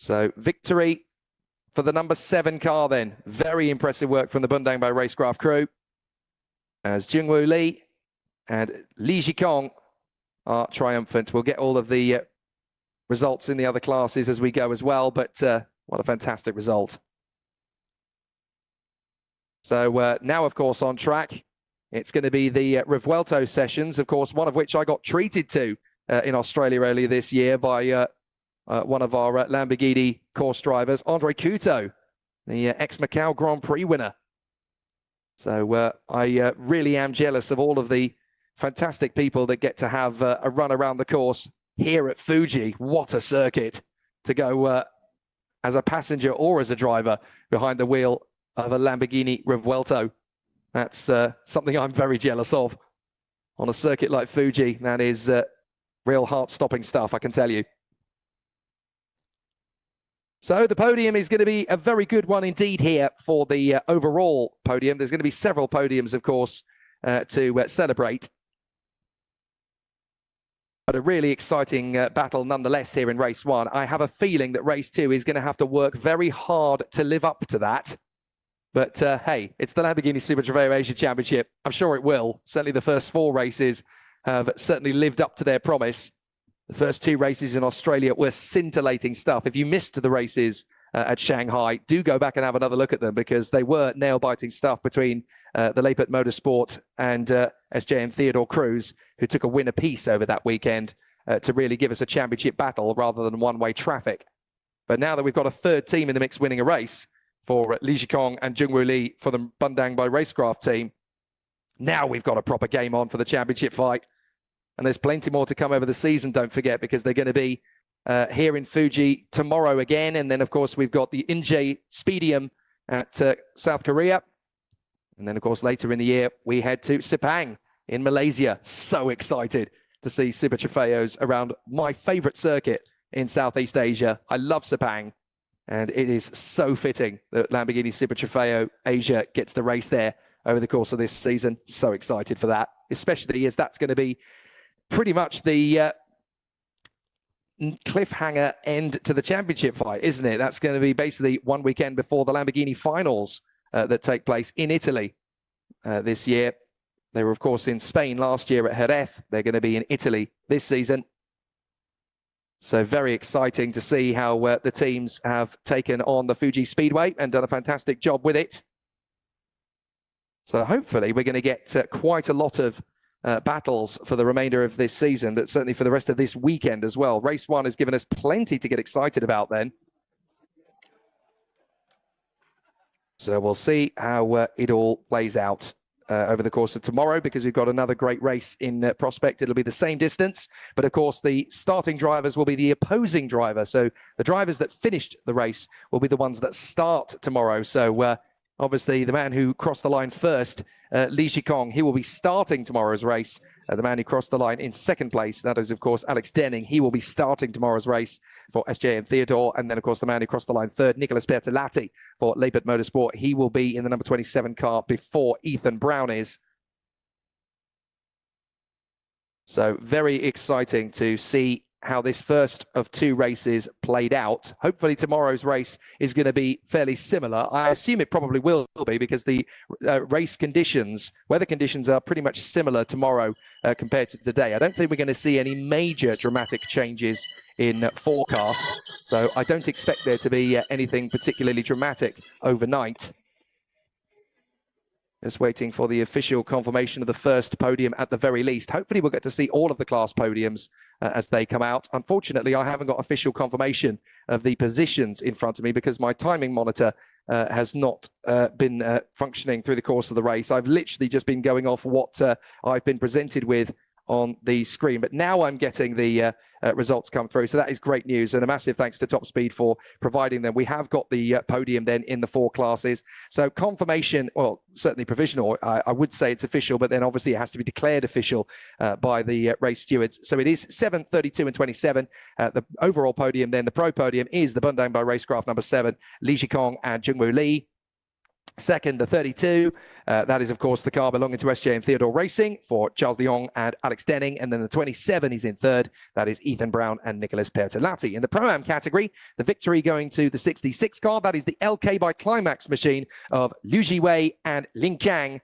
So victory for the number 7 car then. Very impressive work from the Bundang by Racecraft crew, as Jungwoo Lee and Li Jikong are triumphant. We'll get all of the results in the other classes as we go as well, but what a fantastic result. So now, of course, on track, it's going to be the Revuelto sessions, of course, one of which I got treated to in Australia earlier this year by one of our Lamborghini course drivers, Andre Couto, the ex-Macau Grand Prix winner. So I really am jealous of all of the fantastic people that get to have a run around the course here at Fuji. What a circuit to go as a passenger or as a driver behind the wheel of a Lamborghini Revuelto. That's something I'm very jealous of. On a circuit like Fuji, that is real heart-stopping stuff, I can tell you. So the podium is going to be a very good one indeed here for the overall podium. There's going to be several podiums, of course, to celebrate. But a really exciting battle nonetheless here in race 1. I have a feeling that race 2 is going to have to work very hard to live up to that. But hey, it's the Lamborghini Super Trofeo Asia Championship. I'm sure it will. Certainly the first 4 races have certainly lived up to their promise. The first 2 races in Australia were scintillating stuff. If you missed the races at Shanghai, do go back and have another look at them, because they were nail-biting stuff between the Lepert Motorsport and SJ and Theodore Cruz, who took a win apiece over that weekend to really give us a championship battle rather than one-way traffic. But now that we've got a third team in the mix winning a race for Li Jikong and Jungwoo Lee for the Bundang by Racecraft team, now we've got a proper game on for the championship fight. And there's plenty more to come over the season, don't forget, because they're going to be here in Fuji tomorrow again. And then, of course, we've got the Inje Podium at South Korea. And then, of course, later in the year, we head to Sepang in Malaysia. So excited to see Super Trofeos around my favorite circuit in Southeast Asia. I love Sepang. And it is so fitting that Lamborghini Super Trofeo Asia gets the race there over the course of this season. So excited for that, especially as that's going to be pretty much the cliffhanger end to the championship fight, isn't it? That's going to be basically one weekend before the Lamborghini finals that take place in Italy this year. They were, of course, in Spain last year at Jerez. They're going to be in Italy this season. So very exciting to see how the teams have taken on the Fuji Speedway and done a fantastic job with it. So hopefully we're going to get quite a lot of battles for the remainder of this season, but certainly for the rest of this weekend as well. Race 1 has given us plenty to get excited about then. So we'll see how it all plays out over the course of tomorrow, because we've got another great race in prospect. It'll be the same distance, but of course the starting drivers will be the opposing driver. So the drivers that finished the race will be the ones that start tomorrow. So obviously, the man who crossed the line first, Li Jikong, he will be starting tomorrow's race. The man who crossed the line in second place, that is, of course, Alex Denning. He will be starting tomorrow's race for SJ and Theodore. And then, of course, the man who crossed the line third, Nicholas Bertolatti for Lepert Motorsport. He will be in the number 27 car before Ethan Brown is. So very exciting to see how this first of 2 races played out. Hopefully tomorrow's race is going to be fairly similar. I assume it probably will be, because the race conditions, weather conditions, are pretty much similar tomorrow compared to today. I don't think we're going to see any major dramatic changes in forecast. So I don't expect there to be anything particularly dramatic overnight. Just waiting for the official confirmation of the first podium at the very least. Hopefully we'll get to see all of the class podiums as they come out. Unfortunately, I haven't got official confirmation of the positions in front of me, because my timing monitor has not been functioning through the course of the race. I've literally just been going off what I've been presented with on the screen, but now I'm getting the results come through. So that is great news, and a massive thanks to Top Speed for providing them. We have got the podium then in the 4 classes. So confirmation, well, certainly provisional. I would say it's official, but then obviously it has to be declared official by the race stewards. So it is 7, 32 and 27. The overall podium then, the pro podium, is the Bundang by Racecraft number 7, Li Jikong and Jungwoo Lee. Second, the 32, that is, of course, the car belonging to SJ and Theodore Racing for Charles Leong and Alex Denning. And then the 27 is in third. That is Ethan Brown and Nicholas Bertolatti. In the Pro-Am category, the victory going to the 66 car. That is the LK by Climax machine of Liu Jiwei and Ling Qiang.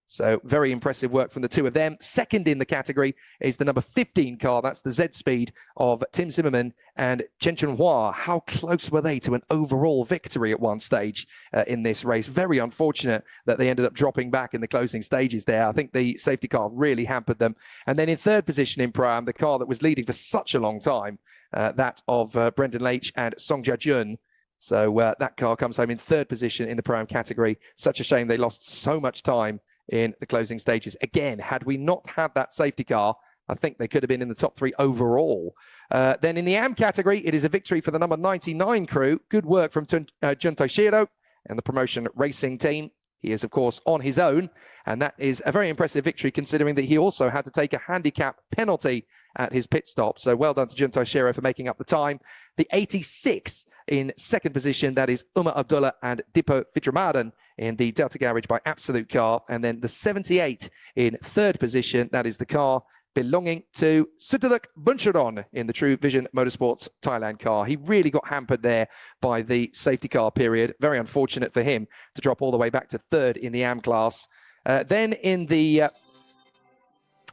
So very impressive work from the 2 of them. Second in the category is the number 15 car. That's the Z Speed of Tim Zimmerman and Chen Chunhua. How close were they to an overall victory at one stage in this race? Very unfortunate that they ended up dropping back in the closing stages there. I think the safety car really hampered them. And then in third position in Pro-Am, the car that was leading for such a long time, that of Brendan Leitch and Song Jia-jun. So that car comes home in third position in the Pro-Am category. Such a shame they lost so much time in the closing stages. Again, had we not had that safety car, I think they could have been in the top 3 overall. Then in the AM category, it is a victory for the number 99 crew. Good work from Jun Taishiro and the promotion racing team. He is, of course, on his own, and that is a very impressive victory, considering that he also had to take a handicap penalty at his pit stop. So well done to Jun Taishiro for making up the time. The 86 in second position, that is Umar Abdullah and Dipo Fitramadan in the Delta Garage by Absolute Car. And then the 78 in third position, that is the car belonging to Sutuluk Buncharon in the True Vision Motorsports Thailand car. He really got hampered there by the safety car period. Very unfortunate for him to drop all the way back to third in the AM class. Then in the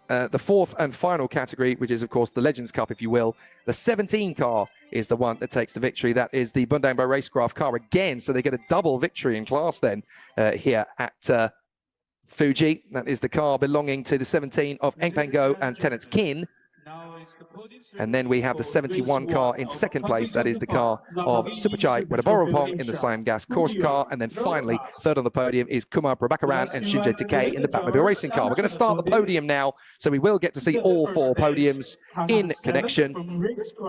the fourth and final category, which is, of course, the Legends Cup, if you will. The 17 car is the one that takes the victory. That is the Bundang by Racecraft car again. So they get a double victory in class then here at Fuji. That is the car belonging to the 17 of Engpango and Tenants Kin. And then we have the 71 car in second place. That is the car of Superchai Wedaborapong in the Siam Gas course car. And then finally, third on the podium is Kumar Prabhakaran and Shinjay Takei in the Batmobile racing car. We're going to start the podium now, so we will get to see all four podiums in connection.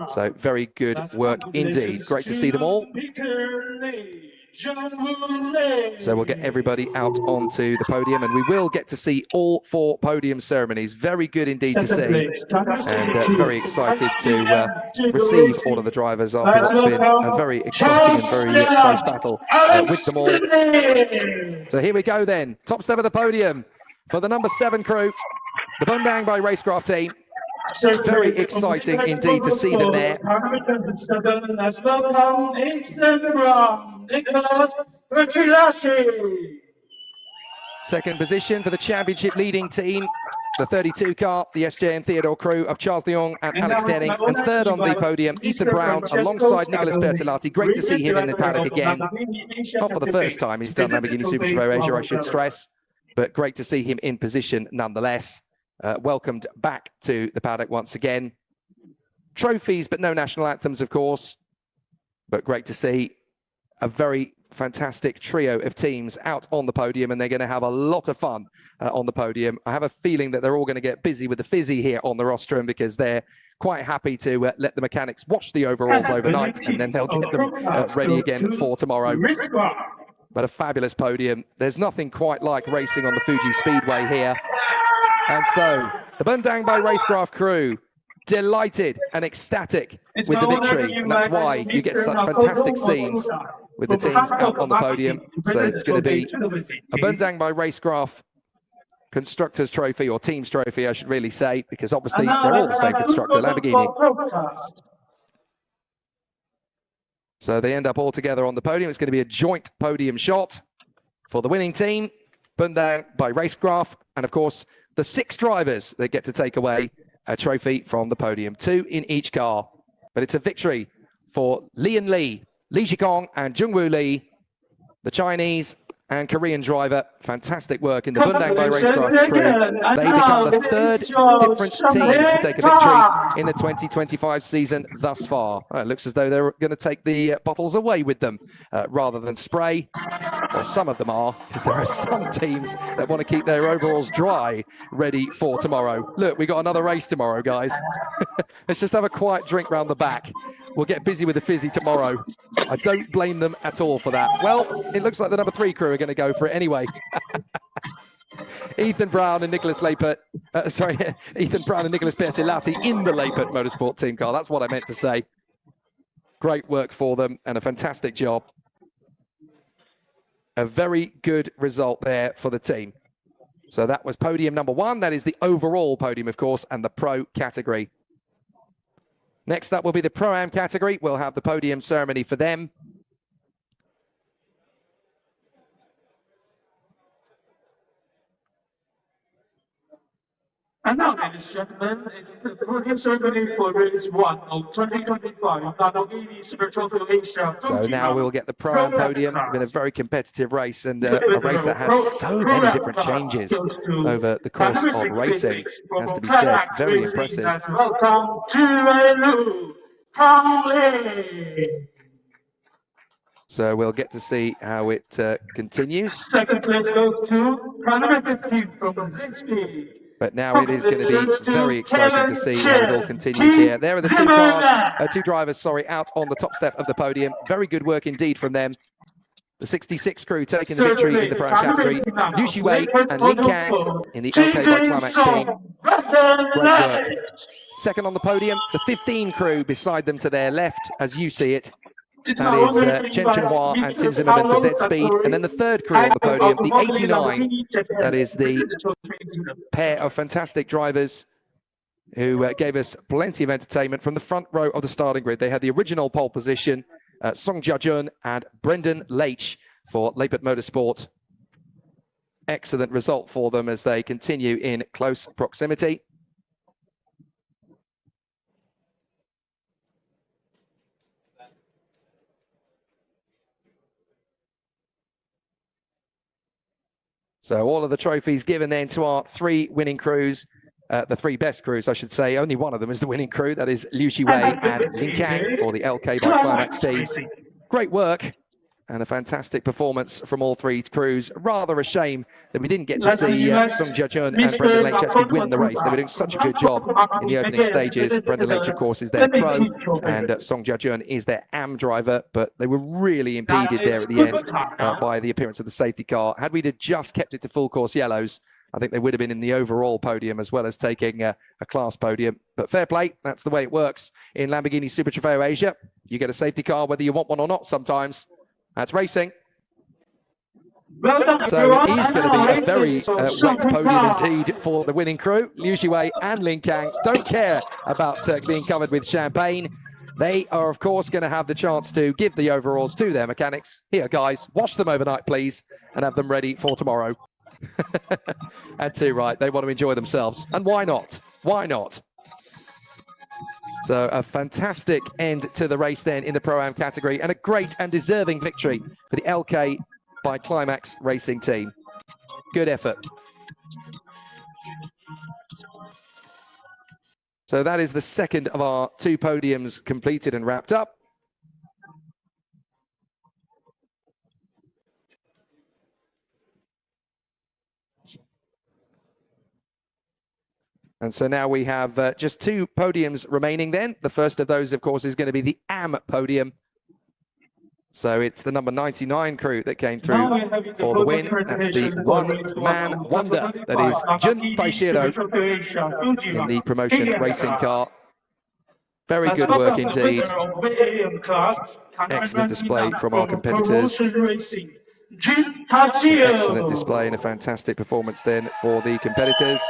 So very good work indeed. Great to see them all. So we'll get everybody out onto the podium, and we will get to see all four podium ceremonies. Very good indeed to see, and very excited to receive all of the drivers after what's been a very exciting and very close battle with them all. So here we go then. Top step of the podium for the number 7 crew, the Bundang by Racecraft team. Very exciting indeed to see them there. Second position for the championship leading team, the 32 car, the SJM Theodore crew of Charles Leong and Alex Denning. And third on the podium, Ethan Brown alongside Nicholas Bertolatti. Great to see him in the paddock again. Not for the first time he's done Lamborghini Super Trofeo Asia, I should stress, but great to see him in position nonetheless. Welcomed back to the paddock once again. Trophies, but no national anthems, of course. But great to see a very fantastic trio of teams out on the podium, and they're going to have a lot of fun on the podium. I have a feeling that they're all going to get busy with the fizzy here on the rostrum, because they're quite happy to let the mechanics watch the overalls overnight, and then they'll get them ready again for tomorrow. But a fabulous podium. There's nothing quite like racing on the Fuji Speedway here. And so, the Bundang by Racecraft crew, delighted and ecstatic with the victory. And that's why you get such fantastic scenes with the teams out on the podium. So it's going to be a Bundang by Racecraft Constructors Trophy, or Teams Trophy, I should really say, because obviously they're all the same constructor, Lamborghini. So they end up all together on the podium. It's going to be a joint podium shot for the winning team, Bundang by Racecraft, and of course, the 6 drivers that get to take away a trophy from the podium, 2 in each car. But it's a victory for Lian Li, Li Shikong and Jungwoo Lee, the Chinese and Korean driver. Fantastic work in the Bundang by Racecraft crew. They become the 3rd different team to take a victory in the 2025 season thus far. It looks as though they're going to take the bottles away with them rather than spray. Well, some of them are, because there are some teams that want to keep their overalls dry, ready for tomorrow. Look, we got another race tomorrow, guys. Let's just have a quiet drink round the back. We'll get busy with the fizzy tomorrow. I don't blame them at all for that. Well, it looks like the number 3 crew are going to go for it anyway. Ethan Brown and Nicholas Lapert, Ethan Brown and Nicholas Bertolatti in the Lapert Motorsport team car. That's what I meant to say. Great work for them and a fantastic job. A very good result there for the team. So that was podium number 1. That is the overall podium, of course, and the pro category. Next up will be the Pro-Am category. We'll have the podium ceremony for them. And now, ladies and gentlemen, it's the podium ceremony for race 1 of 2025 Lamborghini Super Trofeo Asia. So now we'll get the Pro-Am podium. It's been a very competitive race, and a race that had so many different changes over the course of racing, has to be said. Very impressive. Welcome to So we'll get to see how it continues. Second place goes to number 15 from Zinspeed. But now it is going to be very exciting to see how it all continues here. There are the 2 cars, 2 drivers, sorry, out on the top step of the podium. Very good work indeed from them. The 66 crew taking the victory in the Pro category. Yu Shiwei and Lin Kang in the LK by Climax team. Great work. Second on the podium, the 15 crew beside them to their left, as you see it. That is Chen Chenhua and Tim Zimmerman for Z-Speed. And then the 3rd crew on the podium, the 89. That is the pair of fantastic drivers who gave us plenty of entertainment from the front row of the starting grid. They had the original pole position, Song Jia-jun and Brendan Leitch for Lapert Motorsport. excellent result for them as they continue in close proximity. So all of the trophies given then to our three winning crews, the three best crews, I should say. Only one of them is the winning crew. That is Liu Shiwei and Lin Kang for the LK by Climax team. Great work and a fantastic performance from all three crews. Rather a shame that we didn't get to see Sung Jia-jun and Brendan Leitch actually win the race. They were doing such a good job in the opening stages. Brendan Leitch, of course, is their pro, and Sung Jia-jun is their AM driver, but they were really impeded there at the end by the appearance of the safety car. Had we just kept it to full course yellows, I think they would have been in the overall podium as well as taking a class podium. But fair play, that's the way it works in Lamborghini Super Trofeo Asia. You get a safety car whether you want one or not sometimes. That's racing. So it is going to be a very wet podium indeed for the winning crew. Liu Shiwei and Lin Kang don't care about being covered with champagne. They are, of course, going to have the chance to give the overalls to their mechanics. Here, guys, wash them overnight, please, and have them ready for tomorrow. And too right, they want to enjoy themselves. And why not? Why not? So a fantastic end to the race then in the Pro-Am category, and a great and deserving victory for the LK by Climax Racing team. Good effort. So that is the second of our two podiums completed and wrapped up. And so now we have just two podiums remaining then. The first of those, of course, is going to be the AM podium. So it's the number 99 crew that came through for the win. That's the one-man wonder. That is Jun Taishiro in the promotion racing car. Very good work indeed. Excellent display from our competitors. Excellent display and a fantastic performance then for the competitors.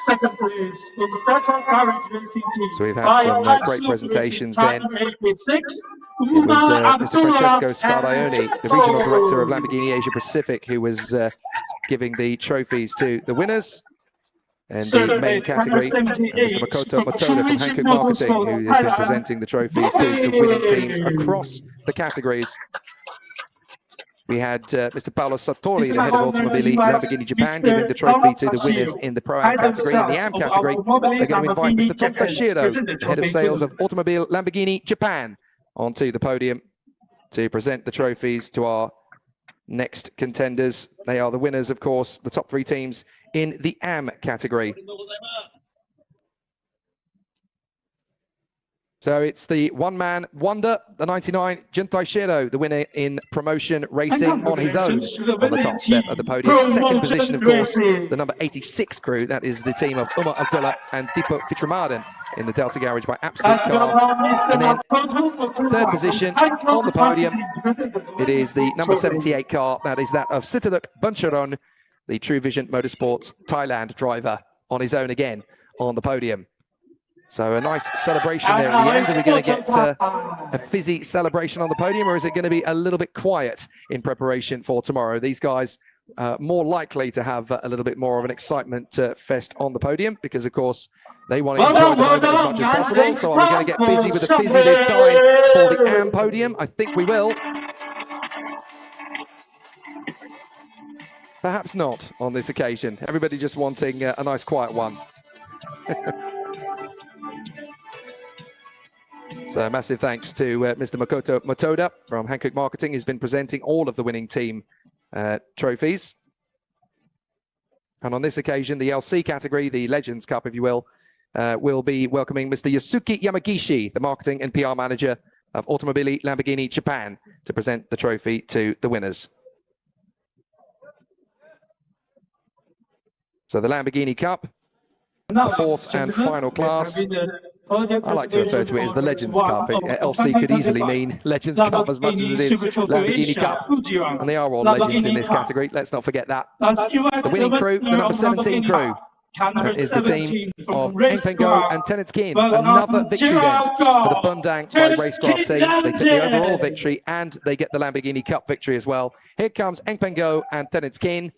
Second place in the Total Carriage Racing team. So we've had some great presentations then. It was Mr. Francesco Scardaioni, the regional director of Lamborghini Asia Pacific, who was giving the trophies to the winners in the main category. And Mr. Makoto Matoda from Hankook Marketing, who has been presenting the trophies to the winning teams across the categories. We had Mr. Paolo Sartori, the head of Automobili Lamborghini Japan, giving the trophy to the winners in the Pro-Am category. In the AM category, they're going to invite Mr. Tom Tashiro, the head of sales of Automobile Lamborghini Japan, onto the podium to present the trophies to our next contenders. They are the winners, of course, the top three teams in the AM category. So it's the one-man wonder, the 99, Jun Taishiro, the winner in promotion racing on his own on the top step of the podium. Second position, of course, the number 86 crew. That is the team of Umar Abdullah and Dipo Fitramadan in the Delta Garage by Absolute Car. And then third position on the podium, it is the number 78 car. That is that of Sitaluk Buncharon, the True Vision Motorsports Thailand driver, on his own again on the podium. So a nice celebration there at the end. Are we going to get a fizzy celebration on the podium, or is it going to be a little bit quiet in preparation for tomorrow? These guys more likely to have a little bit more of an excitement fest on the podium because, of course, they want to enjoy the moment as much as possible. So are we going to get busy with the fizzy this time for the AM podium? I think we will. Perhaps not on this occasion. Everybody just wanting a nice quiet one. So massive thanks to Mr. Makoto Matoda from Hankook Marketing, who's been presenting all of the winning team trophies. And on this occasion, the LC category, the Legends Cup, if you will be welcoming Mr. Yasuki Yamagishi, the marketing and PR manager of Automobili Lamborghini Japan, to present the trophy to the winners. So the Lamborghini Cup, the fourth and final class. I like to refer to it as the Legends Cup. LC could easily mean Legends Cup as much as it is Lamborghini Cup. And they are all legends in this category. Let's not forget that. The winning crew, the number 17 crew. That is the team of Engpengo and Tenets Kin. Another victory then for the Bundang by Racecraft team. They take the overall victory and they get the Lamborghini Cup victory as well. Here comes Engpengo and Tenets Kin.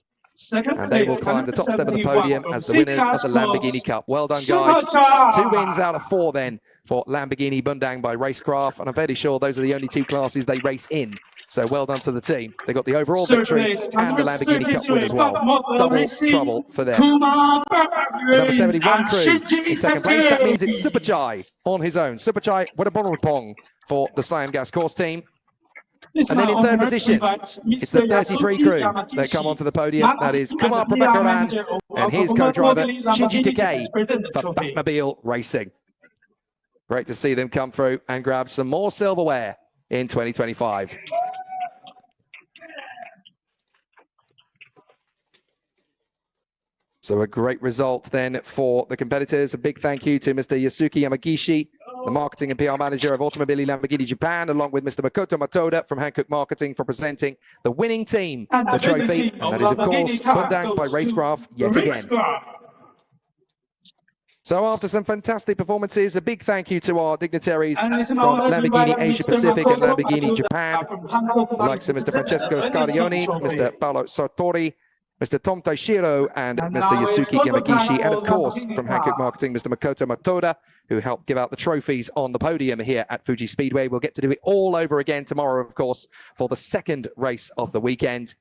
And they will climb the top step of the podium as the winners of the Lamborghini Cup. Well done, guys. 2 wins out of 4 then for Lamborghini Bundang by Racecraft. And I'm fairly sure those are the only 2 classes they race in. So well done to the team. They got the overall victory and the Lamborghini Cup win as well. Double trouble for them. The number 71 crew in second place. That means it's Superchai on his own. Superchai Wedabongbong for the Siam Gas Course team. And then in third position, it's the 33 crew that come onto the podium. That is Kumar Prabhakaran and his co-driver Shinji Takei for Batmobile Racing. Great to see them come through and grab some more silverware in 2025. So a great result then for the competitors. A big thank you to Mr. Yasuki Yamagishi, the marketing and PR manager of Automobili Lamborghini Japan, along with Mr. Makoto Matoda from Hankook Marketing for presenting the winning team the trophy. And that is, of course, Bundang by Racecraft yet again. So after some fantastic performances, a big thank you to our dignitaries from Lamborghini Asia Pacific and Lamborghini Japan, the likes of Mr. Francesco Scarioni, Mr. Paolo Sartori, Mr. Tom Taishiro and Mr. Yasuki Yamagishi, and of course from Hankook Marketing, Mr. Makoto Matoda, who helped give out the trophies on the podium here at Fuji Speedway. We'll get to do it all over again tomorrow, of course, for the second race of the weekend.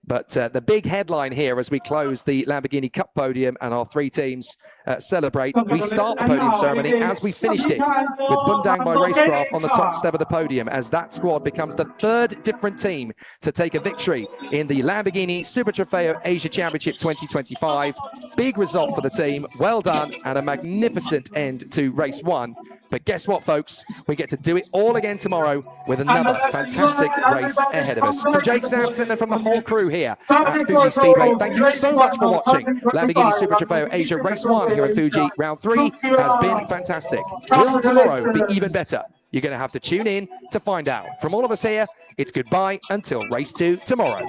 But the big headline here as we close the Lamborghini Cup podium and our 3 teams celebrate, we start the podium ceremony as we finished it with Bundang by Racecraft on the top step of the podium, as that squad becomes the 3rd different team to take a victory in the Lamborghini Super Trofeo Asia Championship 2025. Big result for the team, well done, and a magnificent end to race 1. But guess what, folks? We get to do it all again tomorrow with another fantastic race ahead of us. From Jake Sampson and from the whole crew here at Fuji Speedway, thank you so much for watching Lamborghini Super Trofeo Asia Race 1 here in Fuji. Round 3 has been fantastic. Will tomorrow be even better? You're going to have to tune in to find out. From all of us here, it's goodbye until race 2 tomorrow.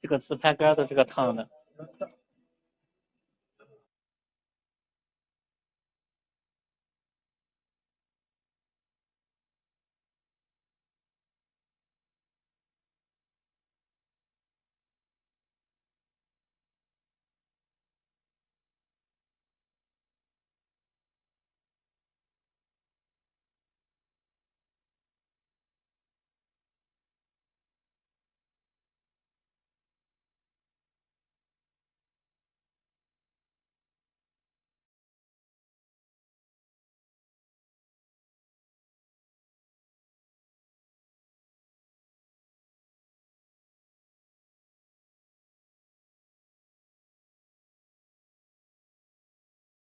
This 自拍杆的这个烫的。